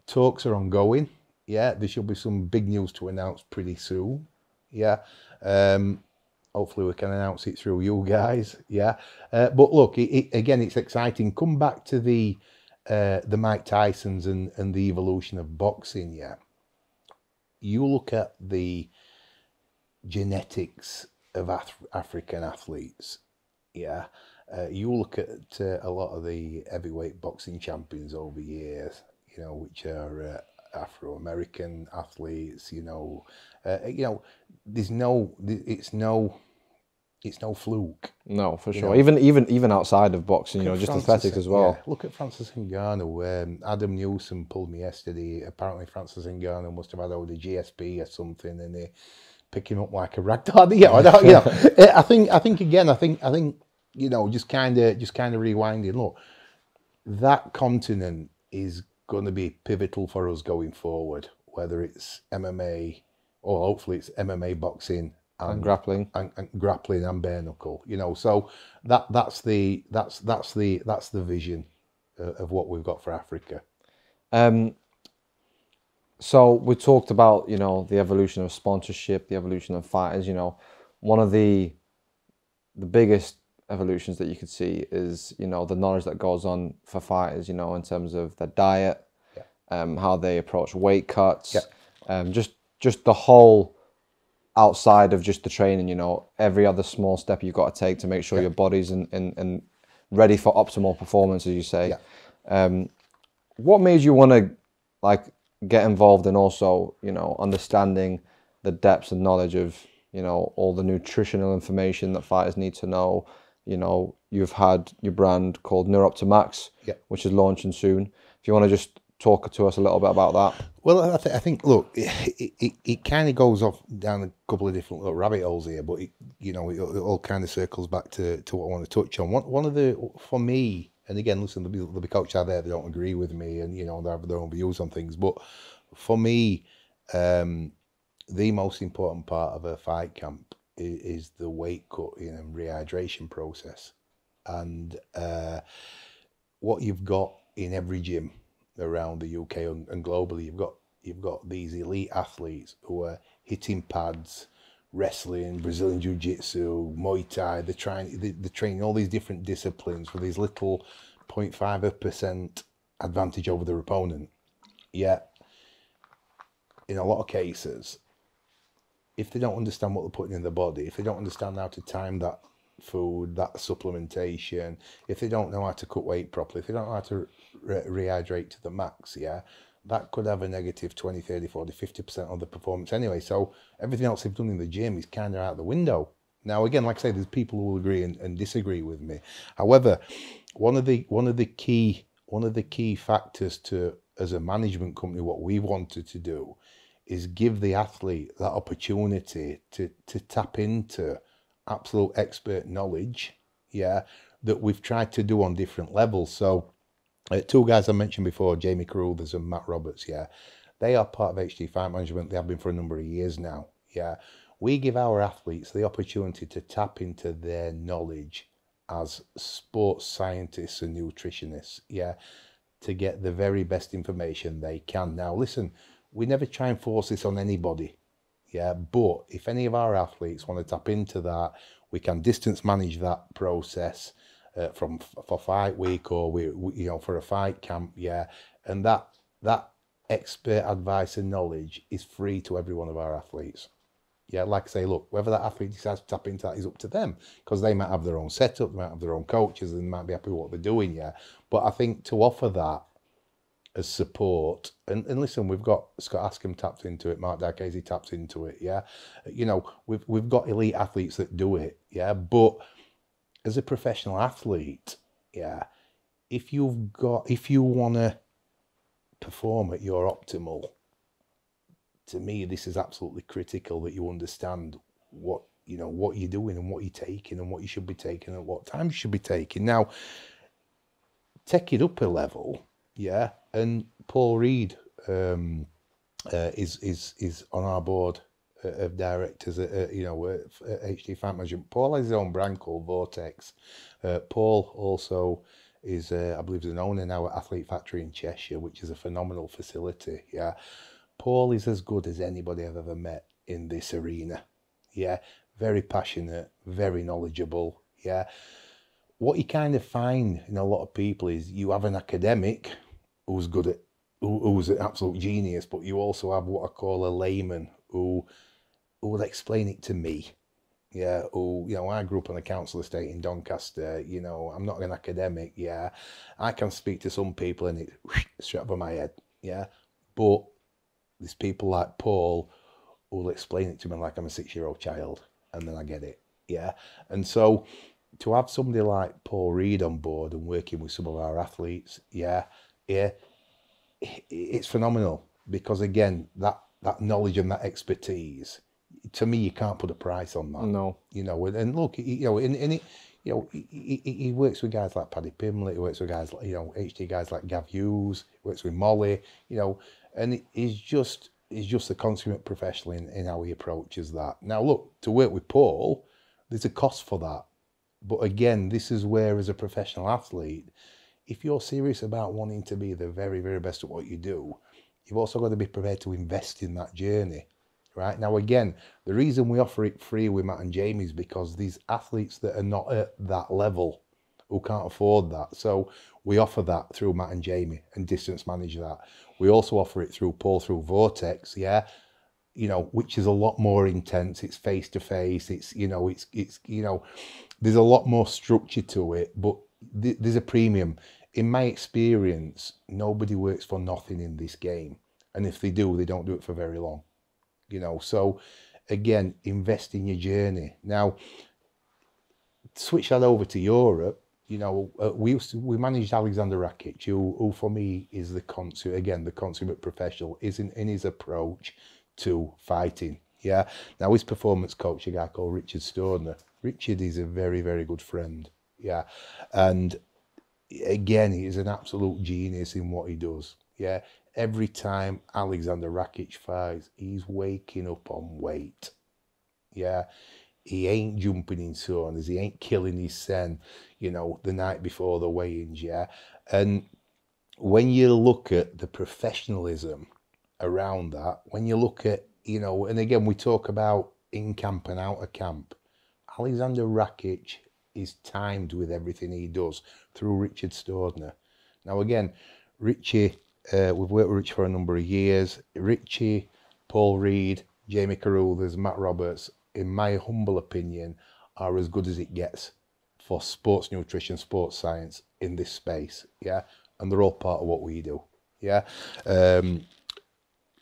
talks are ongoing. Yeah, there should be some big news to announce pretty soon. Yeah, hopefully we can announce it through you guys. Yeah, but look, again, it's exciting. Come back to the Mike Tysons and the evolution of boxing. Yeah, you look at the genetics of African athletes. Yeah, you look at a lot of the heavyweight boxing champions over years, you know, which are Afro-American athletes. You know, it's it's no fluke. No, for You sure. know, Even outside of boxing, you know, Look at just Francis, athletics as well. yeah, look at Francis Ngannou. Adam Newsom pulled me yesterday. Apparently, Francis Ngannou must have had over the GSP or something, and they pick him up like a ragdoll. Yeah, I don't, you know. I think again. I think you know, just kind of rewinding. Look, that continent is going to be pivotal for us going forward. Whether it's MMA or hopefully it's MMA, boxing, And grappling. and grappling and bare knuckle, you know. So that's the vision of what we've got for Africa. So we talked about, you know, the evolution of sponsorship, the evolution of fighters. You know, one of the biggest evolutions that you could see is, you know, the knowledge that goes on for fighters, you know, in terms of their diet, how they approach weight cuts, just the whole outside of just the training, you know, every other small step you've got to take to make sure your body's in ready for optimal performance, as you say. What made you want to like get involved in also, you know, understanding the depths and knowledge of, you know, all the nutritional information that fighters need to know? You know, you've had your brand called Neuroptimax, which is launching soon. If you want to just talk to us a little bit about that. Well, I think look, it kind of goes off down a couple of different little rabbit holes here, but you know, it all kind of circles back to what I want to touch on. One of the, for me, and again, listen, there'll be coaches out there that don't agree with me, and you know, they have their own views on things. But for me, the most important part of a fight camp is the weight cutting and rehydration process, and what you've got in every gym around the UK and globally, you've got these elite athletes who are hitting pads, wrestling, Brazilian Jiu-Jitsu, Muay Thai. They're training all these different disciplines for these little 0.5% advantage over their opponent. Yet, in a lot of cases, if they don't understand what they're putting in their body, if they don't understand how to time that food, that supplementation, if they don't know how to cut weight properly, if they don't know how to rehydrate to the max, that could have a negative 20, 30, 40, 50% on the performance anyway. So everything else they've done in the gym is kind of out the window. Now, again, like I say, there's people who will agree and disagree with me. However, one of the key factors to, as a management company, what we wanted to do is give the athlete that opportunity to tap into absolute expert knowledge, that we've tried to do on different levels. So two guys I mentioned before, Jamie Carruthers and Matt Roberts, they are part of HD Fight Management. They have been for a number of years now. We give our athletes the opportunity to tap into their knowledge as sports scientists and nutritionists, to get the very best information they can. Now, listen, we never try and force this on anybody, but if any of our athletes want to tap into that, we can distance manage that process for fight week, or we you know, for a fight camp, and that expert advice and knowledge is free to every one of our athletes. Like I say, look, whether that athlete decides to tap into that is up to them, because they might have their own setup, they might have their own coaches, and they might be happy with what they're doing, But I think to offer that as support, and listen, we've got Scott Askham tapped into it, Marc Diakese taps into it, You know, we've got elite athletes that do it, But as a professional athlete, if you want to perform at your optimal, to me, this is absolutely critical that you understand what you're doing and what you're taking and what you should be taking and what time you should be taking. Now, take it up a level, and Paul Reed is on our board of directors at HD Fight Management. Paul has his own brand called Vortex. Paul also is, I believe, an owner now at Athlete Factory in Cheshire, which is a phenomenal facility. Paul is as good as anybody I've ever met in this arena. Very passionate, very knowledgeable. What you kind of find in a lot of people is you have an academic who's good at, who's an absolute genius, but you also have what I call a layman who will explain it to me. Who, I grew up on a council estate in Doncaster. I'm not an academic. I can speak to some people and it's straight over my head. But there's people like Paul who will explain it to me like I'm a 6-year-old child, and then I get it. Yeah. And so to have somebody like Paul Reed on board and working with some of our athletes, yeah, it's phenomenal, because again, that knowledge and that expertise, to me, you can't put a price on that. No. And look, he works with guys like Paddy Pimlett, he works with guys like, HT guys like Gav Hughes, he works with Molly, and he's just a consummate professional in how he approaches that. Now, look, to work with Paul, there's a cost for that. But again, this is where, as a professional athlete, if you're serious about wanting to be the very, very best at what you do, you've also got to be prepared to invest in that journey, right? Now, again, the reason we offer it free with Matt and Jamie is because these athletes that are not at that level, who can't afford that, so we offer that through Matt and Jamie and distance manage that. We also offer it through Paul, through Vortex, yeah, which is a lot more intense. It's face to face. It's there's a lot more structure to it, but there's a premium. In my experience, nobody works for nothing in this game, and if they do, they don't do it for very long. So again, invest in your journey. Now, switch that over to Europe. We managed Alexander Rakic, who for me is the consummate professional, in his approach to fighting. Yeah. Now, his performance coach, a guy called Richard Stoner. Richard is a very, very good friend. Yeah. And again, he's an absolute genius in what he does. Yeah. Every time Alexander Rakic fights, he's waking up on weight. Yeah. He ain't jumping in saunas. He ain't killing his sen, the night before the weigh-ins. Yeah. And when you look at the professionalism around that, when you look at, and again, we talk about in camp and out of camp, Alexander Rakic is timed with everything he does through Richard Stordner. Now, again, Richie, we've worked with Richie for a number of years. Richie, Paul Reed, Jamie Carruthers, Matt Roberts, in my humble opinion, are as good as it gets for sports nutrition, sports science in this space. Yeah. And they're all part of what we do. Yeah.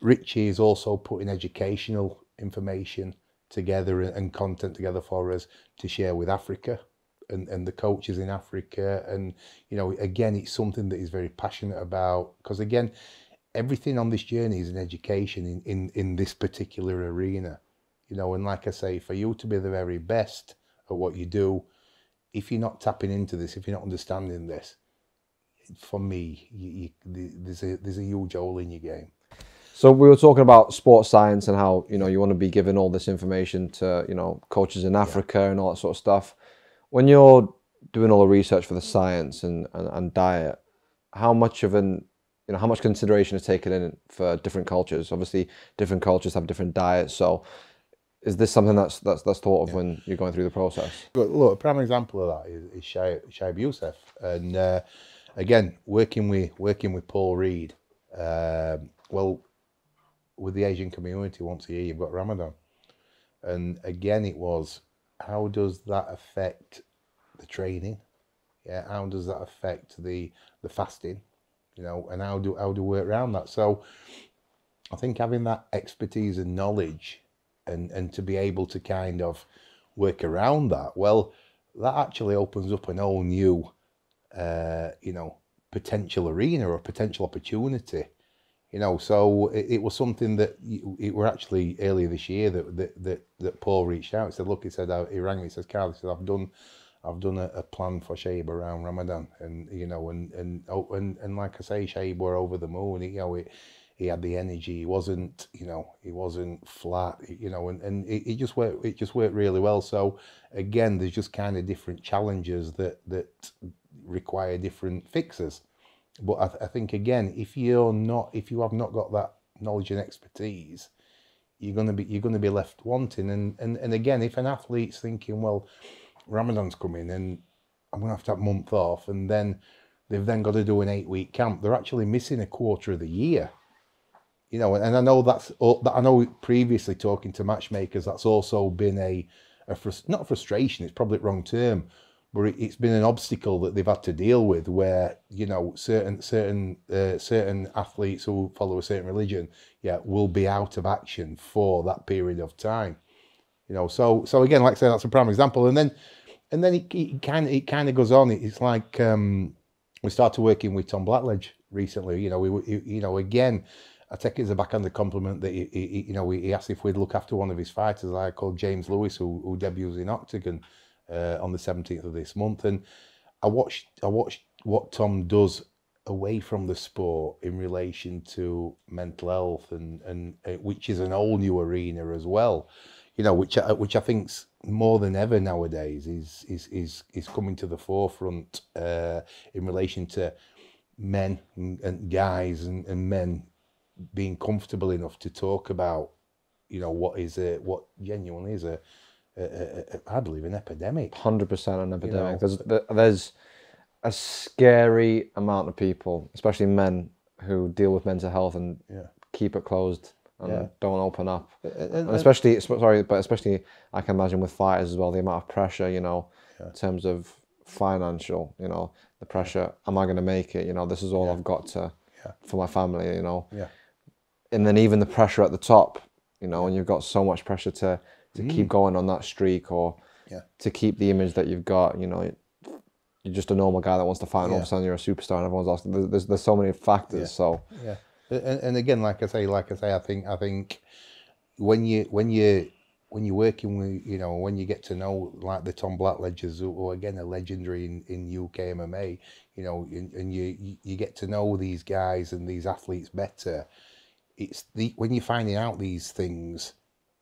Richie is also putting educational information together and content together for us to share with Africa and the coaches in Africa. And, again, it's something that he's very passionate about, because, again, everything on this journey is an education in this particular arena. And like I say, for you to be the very best at what you do, if you're not tapping into this, if you're not understanding this, for me, there's a huge hole in your game. So we were talking about sports science and how, you want to be giving all this information to, coaches in Africa and all that sort of stuff. When you're doing all the research for the science and diet, how much consideration is taken in for different cultures? Obviously, different cultures have different diets. So is this something that's thought of when you're going through the process? Look, a prime example of that is Shaib Youssef. And again, working with Paul Reed, with the Asian community, once a year you've got Ramadan, and again it was, how does that affect the training? Yeah, how does that affect the fasting? And how do we work around that? So I think having that expertise and knowledge and to be able to kind of work around that, that actually opens up an whole new potential arena or potential opportunity. So it was something that it were actually earlier this year that Paul reached out. He said, look, he rang me, he says, Carl, he said, I've done a plan for Shaib around Ramadan, and and like I say, Shaib were over the moon. He had the energy. He wasn't flat. And it just worked really well. So again, there's just kind of different challenges that require different fixes. But I think, again, if you have not got that knowledge and expertise, you're gonna be left wanting. And again, if an athlete's thinking, well, Ramadan's coming and I'm gonna have to have a month off, and then they've then got to do an 8-week camp, they're actually missing a quarter of the year. And I know previously talking to matchmakers, that's also been not frustration, it's probably the wrong term, but it's been an obstacle that they've had to deal with, where certain athletes who follow a certain religion, will be out of action for that period of time. You know, so again, like I say, that's a prime example. And then it kind of goes on. It's like we started working with Tom Blackledge recently. You know, again, I take it as a backhand compliment that he asked if we'd look after one of his fighters, I called James Lewis, who debuts in Octagon on the 17th of this month. And I watched what Tom does away from the sport in relation to mental health, and which is an whole new arena as well. You know, which I think's more than ever nowadays is coming to the forefront in relation to men and guys and men being comfortable enough to talk about, you know, what genuinely is I believe an epidemic. 100% an epidemic. You know, there's a scary amount of people, especially men, who deal with mental health and keep it closed and don't open up. And especially I can imagine with fighters as well, the amount of pressure, you know, in terms of financial, you know, the pressure, am I going to make it? You know, this is all I've got to for my family, you know. Yeah. And then even the pressure at the top, you know, and you've got so much pressure to keep going on that streak, or to keep the image that you've got, you know, you're just a normal guy that wants to fight, and all of a sudden you're a superstar, and everyone's asking. There's so many factors. So and again, like I say, I think when you're working with, you know, when you get to know like the Tom Blackledges, who again are legendary in UK MMA, you know, and you get to know these guys and these athletes better. It's when you're finding out these things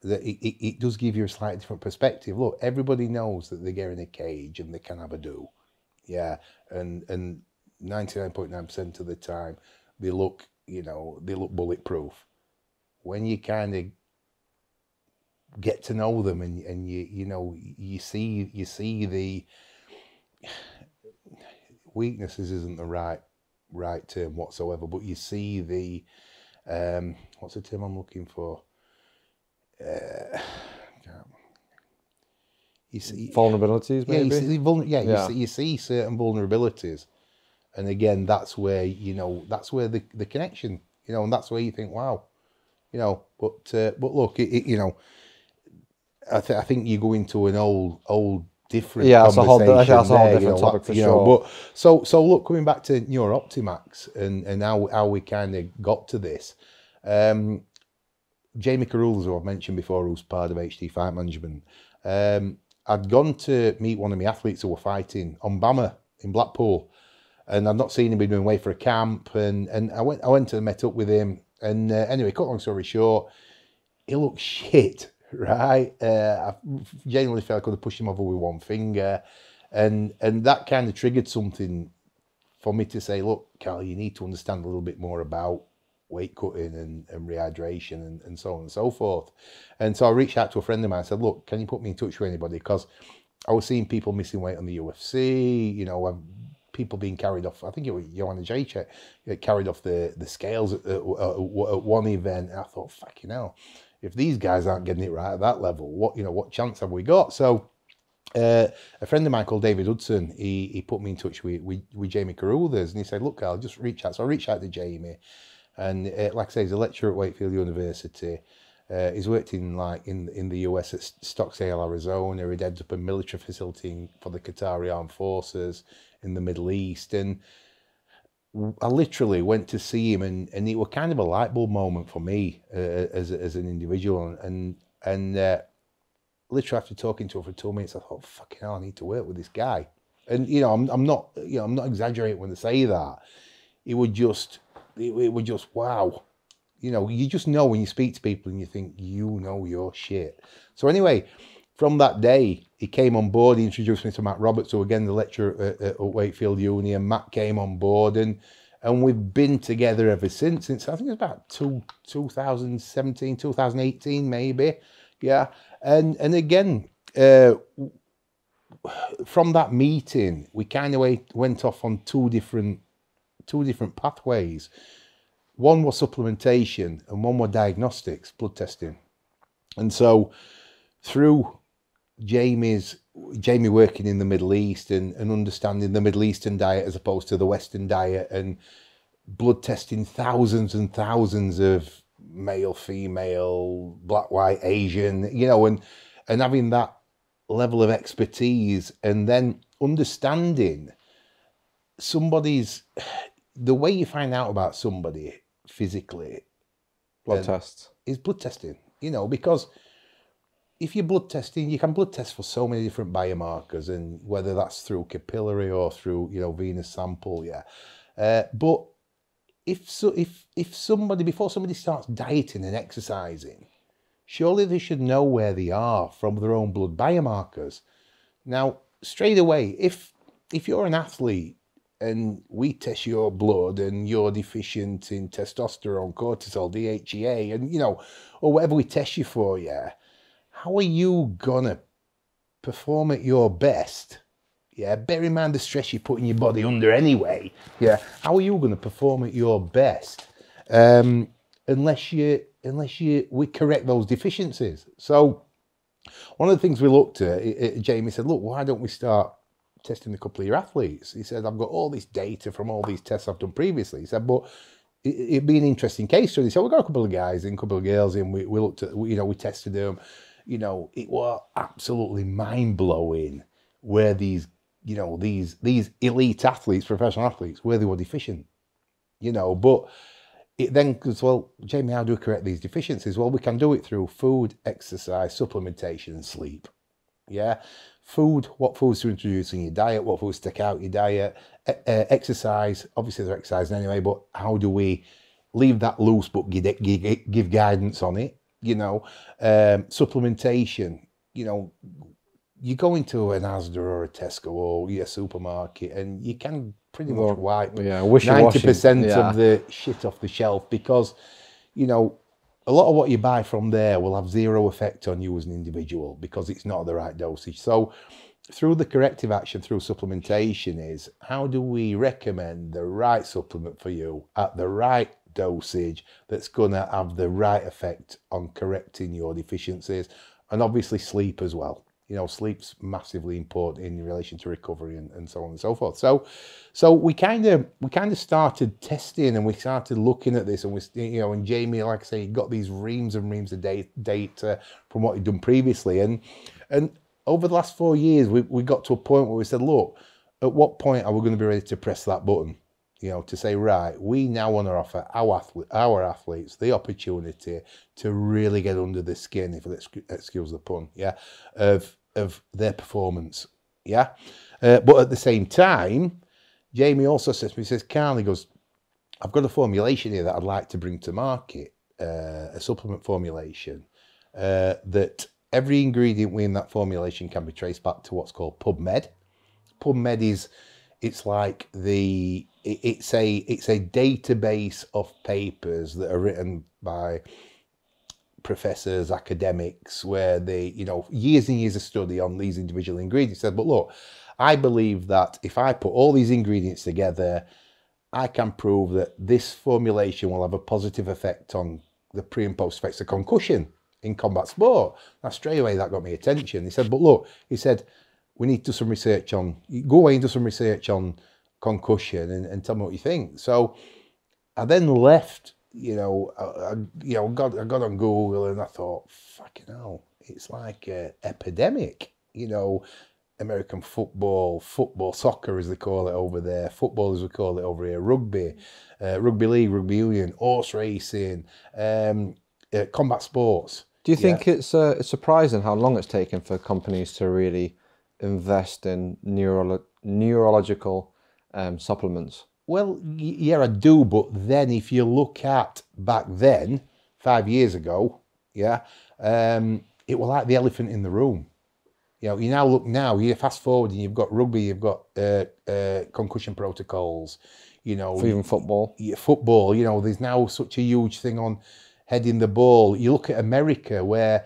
that it does give you a slightly different perspective. Look, everybody knows that they get in a cage and they can have a do. Yeah, and 99.9% of the time they look bulletproof. When you kind of get to know them and you see the weaknesses isn't the right term whatsoever, but you see the what's the term I'm looking for? You see vulnerabilities, maybe. You see certain vulnerabilities, and again, that's where the connection, you know, and that's where you think, wow, you know. But look, you know, I think you go into an old different that's a whole different topic for sure. But so look, coming back to Neuroptimax and how we kind of got to this. Jamie Carruthers, who I've mentioned before, who's part of HD Fight Management, I'd gone to meet one of my athletes who were fighting on Bama in Blackpool, and I'd not seen him. He'd been away for a camp, and I went and met up with him. And anyway, cut long story short, he looked shit, right? I genuinely felt I could have pushed him over with one finger, and that kind of triggered something for me to say, look, Carl, you need to understand a little bit more about weight cutting and rehydration and so on and so forth. And so I reached out to a friend of mine and said, look, can you put me in touch with anybody? Because I was seeing people missing weight on the UFC, you know, people being carried off. I think it was Joanna Jacek carried off the scales at one event. And I thought, fucking hell, if these guys aren't getting it right at that level, what chance have we got? So a friend of mine called David Hudson, he put me in touch with Jamie Carruthers, and he said, look, Carl, just reach out. So I reached out to Jamie. And like I say, he's a lecturer at Wakefield University. He's worked in the US at Stocksdale, Arizona. He'd ended up a military facility for the Qatari Armed Forces in the Middle East. And I literally went to see him, and it was kind of a light bulb moment for me as an individual. And literally after talking to him for 2 minutes, I thought, fucking hell, I need to work with this guy. And I'm not exaggerating when I say that. It was just wow. You know, you just know when you speak to people and you think, you know your shit. So anyway, from that day, he came on board. He introduced me to Matt Roberts, who again, the lecturer at Wakefield Uni, and Matt came on board, and we've been together ever since I think it's about 2017, 2018 maybe. Yeah. And again, from that meeting, we kind of went off on two different pathways. One was supplementation and one was diagnostics, blood testing. And so through Jamie working in the Middle East and understanding the Middle Eastern diet as opposed to the Western diet, and blood testing thousands and thousands of male, female, black, white, Asian, you know, and and having that level of expertise, and then understanding the way you find out about somebody physically Blood tests. is blood testing, because if you're blood testing, you can blood test for so many different biomarkers, and whether that's through capillary or through, venous sample, but if somebody, before somebody starts dieting and exercising, surely they should know where they are from their own blood biomarkers. Now, straight away, if you're an athlete and we test your blood and you're deficient in testosterone, cortisol, DHEA, and, or whatever we test you for, how are you gonna perform at your best? Bear in mind the stress you're putting your body under anyway. How are you gonna perform at your best unless we correct those deficiencies? So one of the things we looked at, Jamie said, look, why don't we start testing a couple of your athletes? He said, I've got all this data from all these tests I've done previously. He said, but it'd be an interesting case study. So we got a couple of guys in, a couple of girls in, we looked at, we tested them. It was absolutely mind-blowing where these elite athletes, professional athletes, where they were deficient. But it then goes, well, Jamie, how do we correct these deficiencies? Well, we can do it through food, exercise, supplementation, and sleep. Food, what foods to introduce in your diet, what foods to take out your diet, exercise, obviously they're exercising anyway, but how do we leave that loose but give guidance on it? Supplementation, you go into an Asda or a Tesco or a supermarket and you can pretty much wipe 90% of the shit off the shelf, because, a lot of what you buy from there will have zero effect on you as an individual because it's not the right dosage. So through the corrective action, through supplementation, is how do we recommend the right supplement for you at the right dosage that's going to have the right effect on correcting your deficiencies, and obviously sleep as well. Sleep's massively important in relation to recovery and so on and so forth. So we kind of started testing, and we started looking at this, and and Jamie, like I say, he got these reams and reams of data from what he'd done previously, and over the last 4 years, we got to a point where we said, look, at what point are we going to be ready to press that button? To say, right, we now want to offer our athletes the opportunity to really get under the skin, if excuse the pun, of their performance, but at the same time, Jamie also says to me, he says, Carl, he goes, I've got a formulation here that I'd like to bring to market, a supplement formulation, that every ingredient within that formulation can be traced back to what's called PubMed. PubMed is, it's like it's a database of papers that are written by professors, academics, where they, years and years of study on these individual ingredients. Said, but look, I believe that if I put all these ingredients together, I can prove that this formulation will have a positive effect on the pre and post effects of concussion in combat sport. Now, straight away, that got me attention. He said, but look, he said, we need to do some research on, go away and do some research on concussion and tell me what you think. So I then left, I got on Google and I thought, fucking hell, it's like an epidemic, American football, soccer as they call it over there, football as we call it over here, rugby, rugby league, rugby union, horse racing, combat sports. Do you think it's surprising how long it's taken for companies to really invest in neurological supplements? Well, yeah, I do. But then if you look at back then, 5 years ago, it was like the elephant in the room. You now look now, you fast forward and you've got rugby, you've got concussion protocols, For even football. Yeah, football, there's now such a huge thing on heading the ball. You look at America, where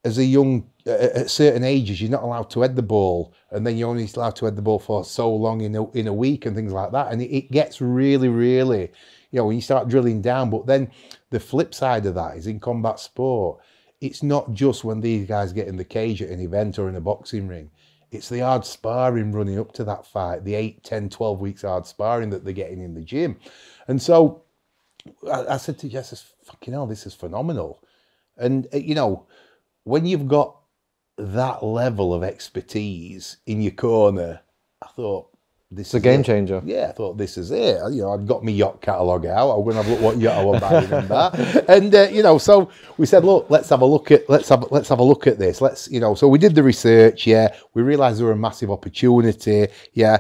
as at certain ages, you're not allowed to head the ball, and then you're only allowed to head the ball for so long in a week and things like that. And it gets really, really, when you start drilling down. But then the flip side of that is in combat sport, it's not just when these guys get in the cage at an event or in a boxing ring. It's the hard sparring running up to that fight, the 8, 10, 12 weeks hard sparring that they're getting in the gym. And so I said to Jess, fucking hell, this is phenomenal. And, when you've got that level of expertise in your corner, I thought, this is It's a game it. changer. Yeah, I thought this is it. You know, I'd got my yacht catalogue out. I was going to have a look what yacht I was buying and that. And you know, so we said, look, let's have a look at let's have a look at this. Let's, you know, so we did the research. Yeah, we realised there were a massive opportunity. Yeah,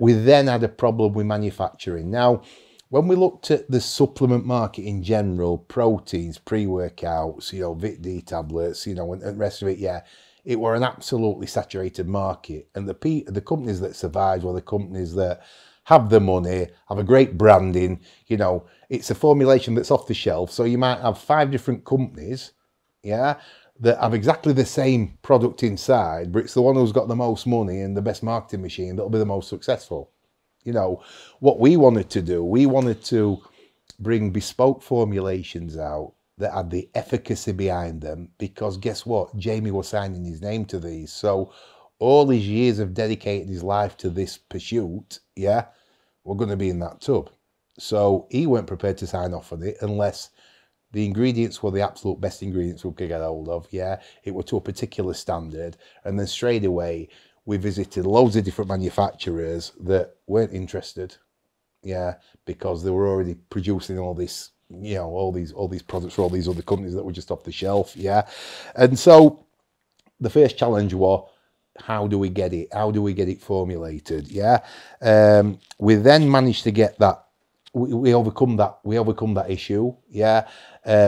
we then had a problem with manufacturing. Now, when we looked at the supplement market in general, proteins, pre-workouts, you know, Vit D tablets, you know, and the rest of it, yeah, it were an absolutely saturated market. And the companies that survive were the companies that have the money, have a great branding, you know, it's a formulation that's off the shelf. So you might have 5 different companies, yeah, that have exactly the same product inside, but it's the one who's got the most money and the best marketing machine that'll be the most successful. You know, what we wanted to do, we wanted to bring bespoke formulations out that had the efficacy behind them, because guess what? Jamie was signing his name to these. So all his years of dedicating his life to this pursuit, yeah, were going to be in that tub. So he weren't prepared to sign off on it unless the ingredients were the absolute best ingredients we could get hold of, yeah. It were to a particular standard. And then straight away, we visited loads of different manufacturers that weren't interested, yeah, because they were already producing all this, you know, all these products for all these other companies that were just off the shelf, yeah. And so the first challenge was, how do we get it? How do we get it formulated? Yeah. We then managed to get that. We overcome that issue. Yeah.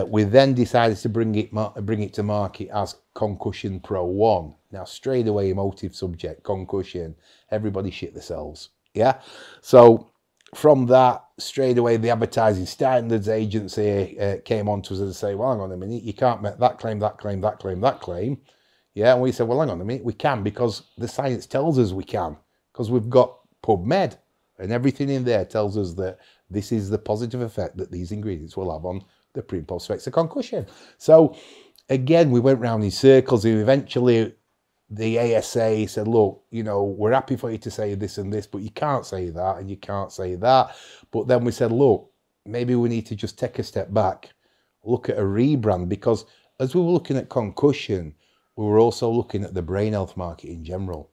We then decided to bring it to market as Concussion Pro 1. Now, straight away, emotive subject, concussion. Everybody shit themselves. Yeah. So from that, straight away, the Advertising Standards Agency came on to us and say, well, hang on a minute, you can't make that claim, that claim, that claim, that claim. Yeah, and we said, well, hang on a minute, we can, because the science tells us we can, because we've got PubMed, and everything in there tells us that this is the positive effect that these ingredients will have on the pre and post effects of concussion. So, again, we went round in circles, and eventually the ASA said, look, you know, we're happy for you to say this and this, but you can't say that, and you can't say that. But then we said, look, maybe we need to just take a step back, look at a rebrand, because as we were looking at concussion, we were also looking at the brain health market in general,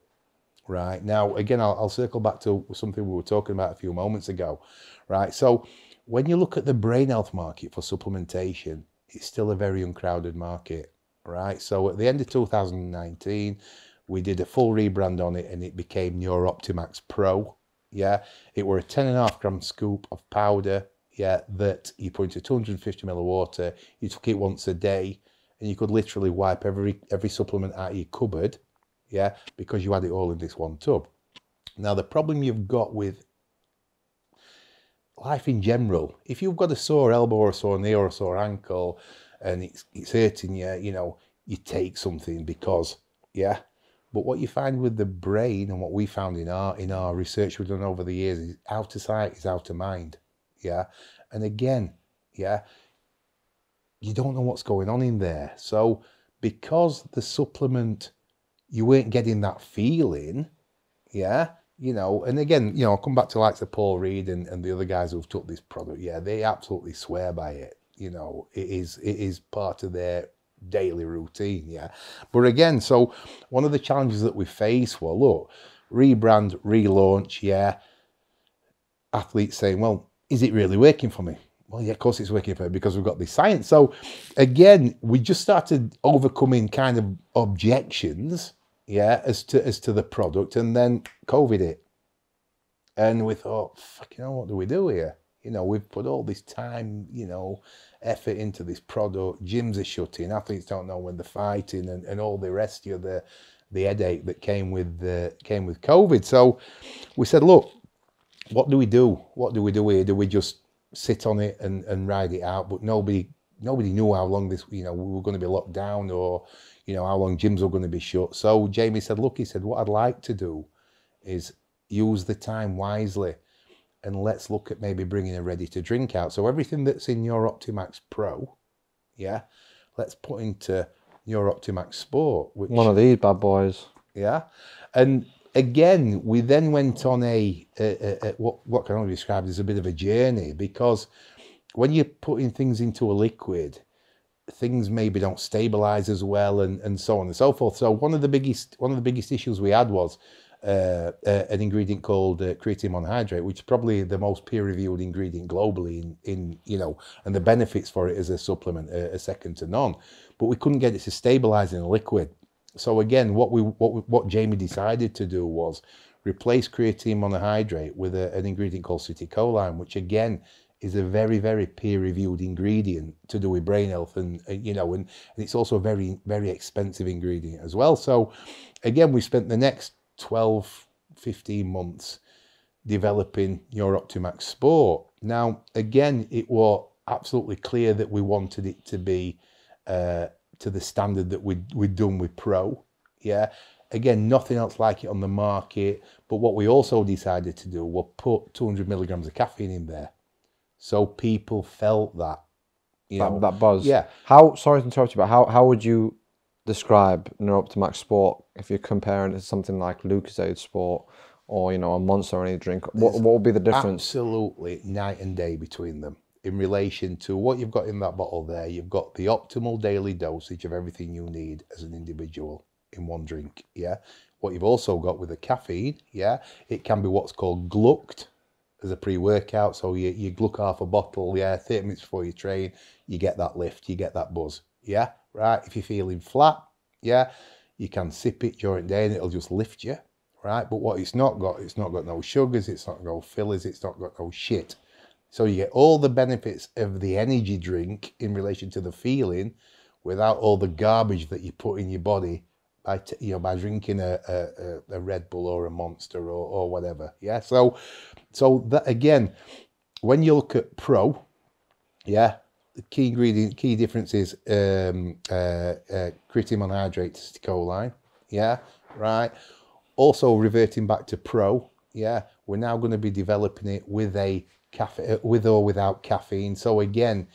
right? Now, again, I'll circle back to something we were talking about a few moments ago, right? So when you look at the brain health market for supplementation, it's still a very uncrowded market, right? So at the end of 2019, we did a full rebrand on it, and it became Neuroptimax Pro, yeah? It were a 10.5 gram scoop of powder, yeah, that you put into 250 ml of water. You took it once a day, and you could literally wipe every supplement out of your cupboard, yeah, because you had it all in this one tub. Now, the problem you've got with life in general, if you've got a sore elbow or a sore knee or a sore ankle and it's hurting you, you know, you take something because, yeah. But what you find with the brain, and what we found in our research we've done over the years, is out of sight is out of mind, yeah. And again, yeah, you don't know what's going on in there. So because the supplement, you weren't getting that feeling, yeah, you know, and again, you know, I'll come back to likes of Paul Reed and the other guys who've took this product, yeah, they absolutely swear by it. You know, it is part of their daily routine, yeah. But again, so one of the challenges that we face, well, look, rebrand, relaunch, yeah, athletes saying, well, is it really working for me? Well, yeah, of course it's working for me, because we've got this science. So again, we just started overcoming kind of objections, yeah, as to the product, and then COVID hit. And we thought, fuck, you know, what do we do here? You know, we've put all this time, you know, effort into this product. Gyms are shutting. Athletes don't know when they're fighting, and all the rest of the headache that came with COVID. So we said, look, what do we do? What do we do here? Do we just sit on it and ride it out? But nobody knew how long this, you know, we were going to be locked down, or, you know, how long gyms were going to be shut. So Jamie said, look, he said, what I'd like to do is use the time wisely, and let's look at maybe bringing a ready to drink out. So everything that's in Neuroptimax Pro, yeah, let's put into Neuroptimax Sport, which, one of these bad boys, yeah. And again, we then went on a what can I describe as a bit of a journey, because when you're putting things into a liquid, things maybe don't stabilize as well, and so on and so forth. So one of the biggest issues we had was an ingredient called creatine monohydrate, which is probably the most peer-reviewed ingredient globally in and the benefits for it as a supplement are second to none. But we couldn't get it to stabilize in a liquid. So again, what Jamie decided to do was replace creatine monohydrate with an ingredient called citicoline, which again is a very, very peer-reviewed ingredient to do with brain health, and it's also a very, very expensive ingredient as well. So again, we spent the next 12, 15 months developing Neuroptimax Sport. Now, again, it was absolutely clear that we wanted it to be to the standard that we'd done with Pro. Yeah. Again, nothing else like it on the market. But what we also decided to do was put 200 milligrams of caffeine in there. So people felt that, that buzz. Yeah. Sorry to interrupt you, but how would you describe Neuroptimax Sport if you're comparing it to something like Lucozade Sport or, a Monster Energy drink? What would be the difference? Absolutely night and day between them. In relation to what you've got in that bottle there, you've got the optimal daily dosage of everything you need as an individual in one drink, yeah? What you've also got with the caffeine, yeah? It can be what's called glucked as a pre-workout. So you gluck half a bottle, yeah, 30 minutes before you train, you get that lift, you get that buzz, yeah? Right, if you're feeling flat, yeah, you can sip it during the day and it'll just lift you, right? But what it's not got no sugars, it's not got no fillers, it's not got no shit. So you get all the benefits of the energy drink in relation to the feeling without all the garbage that you put in your body by drinking a Red Bull or a Monster or whatever. Yeah. So that again, when you look at Pro, yeah, the key difference is creatine monohydrate to choline. Yeah. Right. Also reverting back to Pro. Yeah. We're now going to be developing it with with or without caffeine. So again,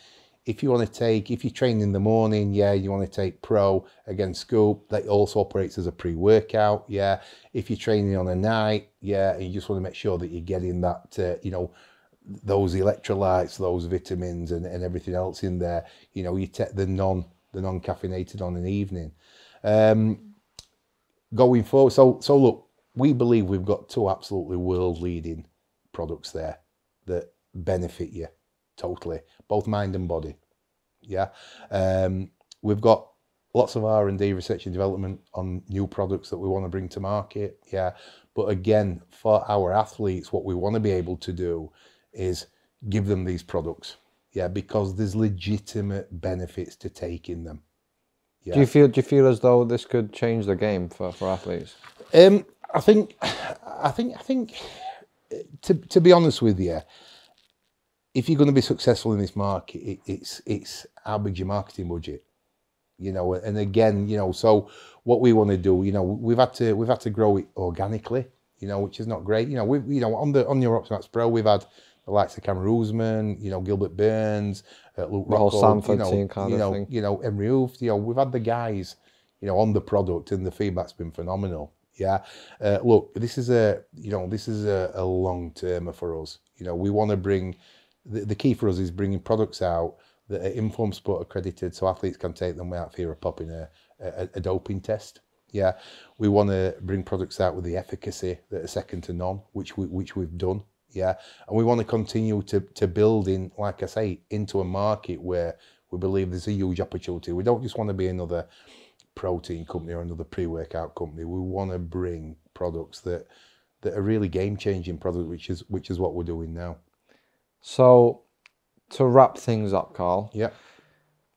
if you're training in the morning, yeah, you want to take Pro, again, Scoop, that also operates as a pre-workout, yeah. If you're training on a night, yeah, and you just want to make sure that you're getting that, those electrolytes, those vitamins and everything else in there, you take the non-caffeinated on an evening. Going forward, so look, we believe we've got two absolutely world-leading products there that benefit you totally, both mind and body. Yeah. We've got lots of R&D, research and development on new products that we want to bring to market. Yeah. But again, for our athletes, what we want to be able to do is give them these products. Yeah. Because there's legitimate benefits to taking them. Yeah. Do you feel as though this could change the game for athletes? I think to be honest with you, if you're going to be successful in this market, it's how big's your marketing budget, and again, so what we want to do, we've had to grow it organically, which is not great. On the Neuroptimax Pro, we've had the likes of Cameron Usman, Gilbert Burns, Luke the whole Rockhold, Sanford team kind of thing. Emery Oof, we've had the guys, on the product, and the feedback's been phenomenal. Yeah, look, this is a long termer for us. We want to bring the key for us is bringing products out that are Informed Sport accredited, so athletes can take them without fear of popping a doping test. Yeah, we want to bring products out with the efficacy that are second to none, which we've done. Yeah, and we want to continue to build in, like I say, into a market where we believe there's a huge opportunity. We don't just want to be another protein company or another pre-workout company. We want to bring products that are really game-changing products, which is what we're doing now. So, to wrap things up, Carl, yeah,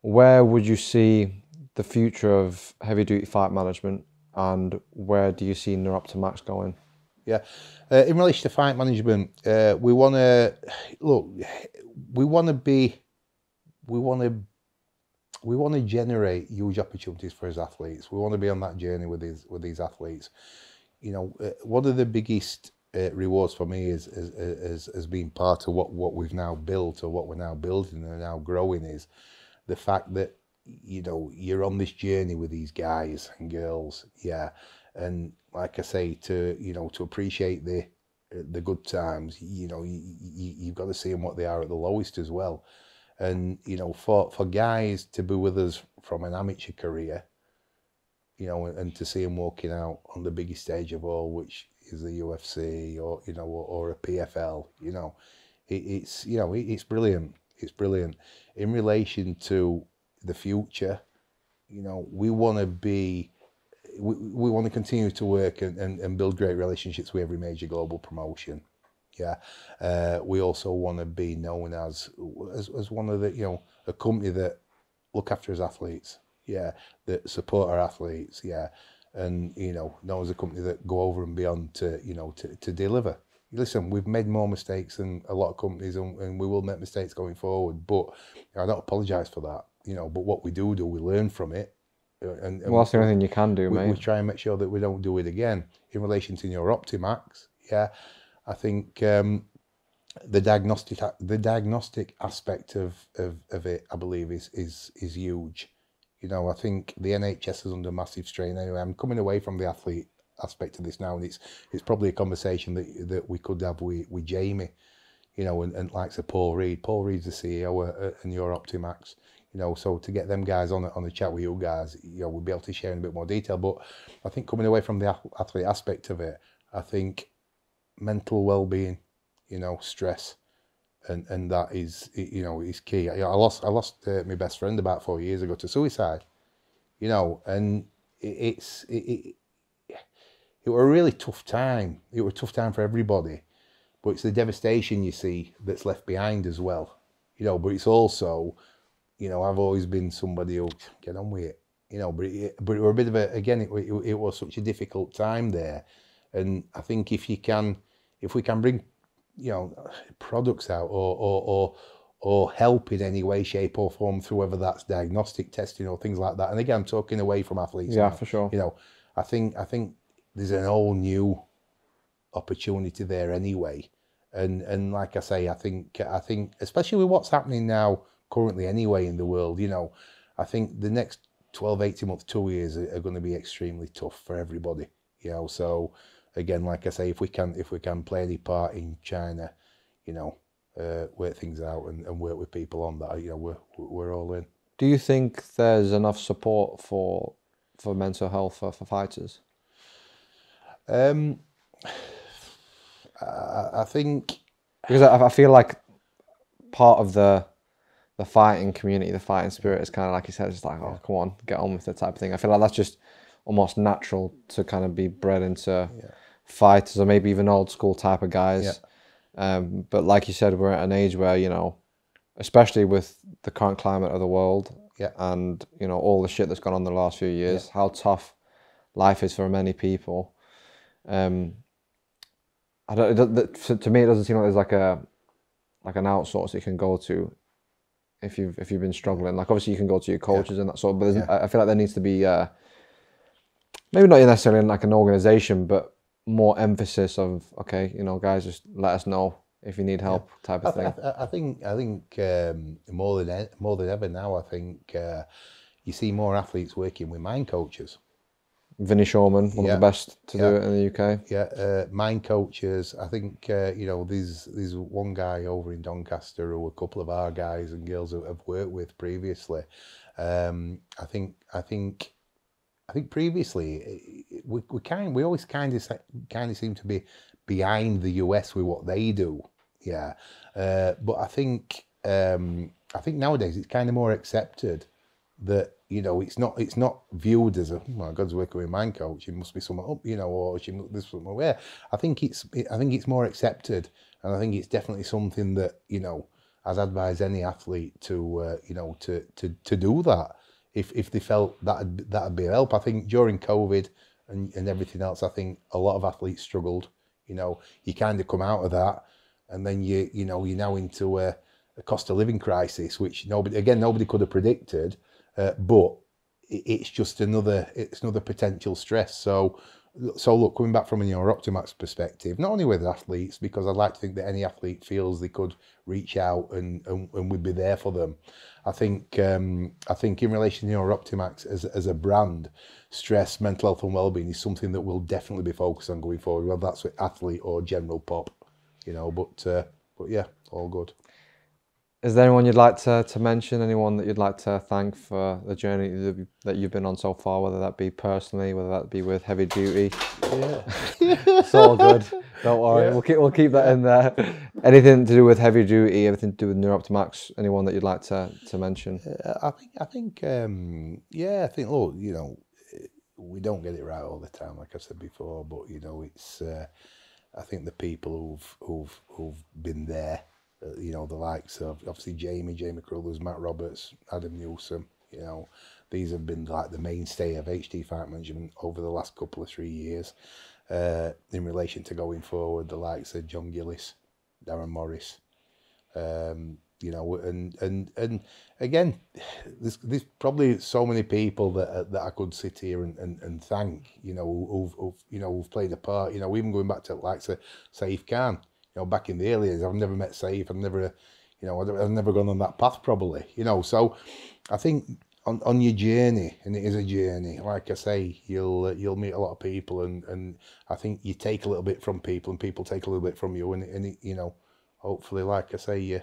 where would you see the future of heavy-duty fight management, and where do you see Neuroptimax going? Yeah, in relation to fight management, we want to generate huge opportunities for his athletes. We want to be on that journey with these athletes. One of the biggest rewards for me as being part of what we've now built, or what we're now building and now growing, is the fact that you're on this journey with these guys and girls. Yeah, and like I say, to appreciate the good times, you've got to see them what they are at the lowest as well. And, you know, for guys to be with us from an amateur career, you know, and to see them walking out on the biggest stage of all, which is the UFC or, you know, or a PFL, you know, it's, you know, it's brilliant. It's brilliant. In relation to the future, you know, we want to be, we want to continue to work and build great relationships with every major global promotion. Yeah. We also want to be known as one of the, you know, a company that look after his athletes. Yeah. That support our athletes. Yeah. And, you know, known as a company that go over and beyond to, you know, to deliver. Listen, we've made more mistakes than a lot of companies, and we will make mistakes going forward, but I don't apologise for that, you know, but what we do, we learn from it. And well, that's the only thing you can do, mate. We try and make sure that we don't do it again. In relation to Neuroptimax, yeah, I think the diagnostic aspect of it, I believe, is huge. You know, I think the NHS is under massive strain anyway. I'm coming away from the athlete aspect of this now, and it's probably a conversation that we could have with Jamie, you know, and like Paul Reed. Paul Reed's the CEO at Neuroptimax. You know, so to get them guys on the chat with you guys, you know, we'll be able to share in a bit more detail. But I think coming away from the athlete aspect of it, I think mental well-being, you know, stress, and that is, you know, is key. I lost my best friend about 4 years ago to suicide, you know, and it was a really tough time. It was a tough time for everybody, but it's the devastation you see that's left behind as well, you know. But it's also, you know, I've always been somebody who get on with it, you know, but it was a bit of a, again, it was such a difficult time there. And I think if we can bring, you know, products out or help in any way, shape or form through whether that's diagnostic testing or things like that. And again, I'm talking away from athletes. Yeah, now, for sure. You know, I think there's an whole new opportunity there anyway. And like I say, I think especially with what's happening now, currently anyway in the world, you know, I think the next 12, 18 months, 2 years are going to be extremely tough for everybody, you know. So again, like I say, if we can play any part in China, you know, work things out and work with people on that, you know, we're all in. Do you think there's enough support for mental health for fighters? I think, because I feel like part of the fighting community, the fighting spirit is kind of like you said, it's like, oh, come on, get on with it type of thing. I feel like that's just almost natural to kind of be bred into fighters, or maybe even old school type of guys. But like you said, we're at an age where, you know, especially with the current climate of the world and, you know, all the shit that's gone on the last few years, how tough life is for many people. To me, it doesn't seem like there's like an outsource you can go to if you've been struggling. Like obviously you can go to your coaches and that sort of, but I feel like there needs to be maybe not necessarily in like an organization, but more emphasis of, okay, you know, guys, just let us know if you need help type of thing. I think more than ever now, I think you see more athletes working with mind coaches. Vinny Showman, one of the best to do it in the UK. Yeah, mind coaches. I think you know, there's one guy over in Doncaster who a couple of our guys and girls have worked with previously. I think previously we always kind of seem to be behind the US with what they do. Yeah, but I think nowadays it's kind of more accepted that, you know, it's not viewed as a, oh my God, working with a mind coach, it must be someone up, you know, or she must be someone where. I think it's more accepted, and I think it's definitely something that, you know, I'd advise any athlete to you know, to do that if they felt that'd be a help. I think during COVID and everything else, I think a lot of athletes struggled. You know, you kind of come out of that, and then you're now into a cost of living crisis, which nobody could have predicted. But it's just another potential stress. So look, coming back from a Neuroptimax perspective, not only with athletes, because I'd like to think that any athlete feels they could reach out and we'd be there for them. I think in relation to Neuroptimax as a brand, stress, mental health and wellbeing is something that we'll definitely be focused on going forward, whether that's with athlete or general pop, you know. But yeah, all good. Is there anyone you'd like to mention? Anyone that you'd like to thank for the journey that you've been on so far, whether that be personally, whether that be with heavy duty? Yeah. It's all good. Don't worry. Yeah. We'll keep that in there. Anything to do with heavy duty, everything to do with Neuroptimax, anyone that you'd like to mention? I think look, you know, we don't get it right all the time, like I said before, but you know, it's I think the people who've been there, you know, the likes of obviously Jamie Crullers, Matt Roberts, Adam Newsom, you know, these have been like the mainstay of HT Fight Management over the last couple of 3 years. In relation to going forward, the likes of John Gillis, Darren Morris, you know, and again, there's probably so many people that I could sit here and thank, you know, who've played a part, you know, even going back to like Saif Khan, you know, back in the early years. I've never met Saif, I've never gone on that path probably, you know, so I think on your journey, and it is a journey, like I say, you'll meet a lot of people, and I think you take a little bit from people, and people take a little bit from you, and it, you know, hopefully, like I say,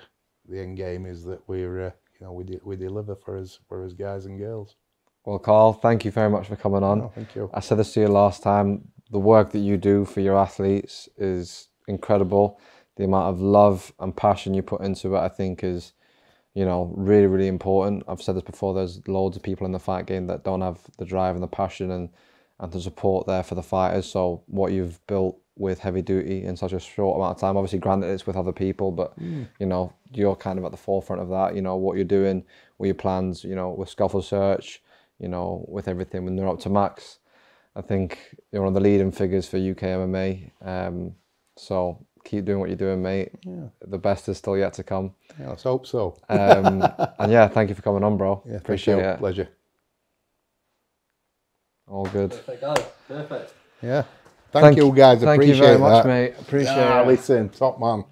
the end game is that we're you know, we deliver for us guys and girls. Well, Carl, thank you very much for coming on. No, thank you. I said this to you last time. The work that you do for your athletes is incredible. The amount of love and passion you put into it, I think, is, you know, really, really important. I've said this before, there's loads of people in the fight game that don't have the drive and the passion and the support there for the fighters. So what you've built with heavy duty in such a short amount of time, obviously granted it's with other people, but you know, you're kind of at the forefront of that, you know, what you're doing, with your plans, you know, with Scuffle Search, you know, with everything with Neuroptimax. I think you're one of the leading figures for UK MMA. So keep doing what you're doing, mate. Yeah. The best is still yet to come. Yeah, let's hope so. And yeah, thank you for coming on, bro. Yeah, appreciate it. Pleasure. All good. Perfect, guys. Perfect. Yeah. Thank you, guys. Thank Appreciate you very much, that. mate. Appreciate it. Listen, top man.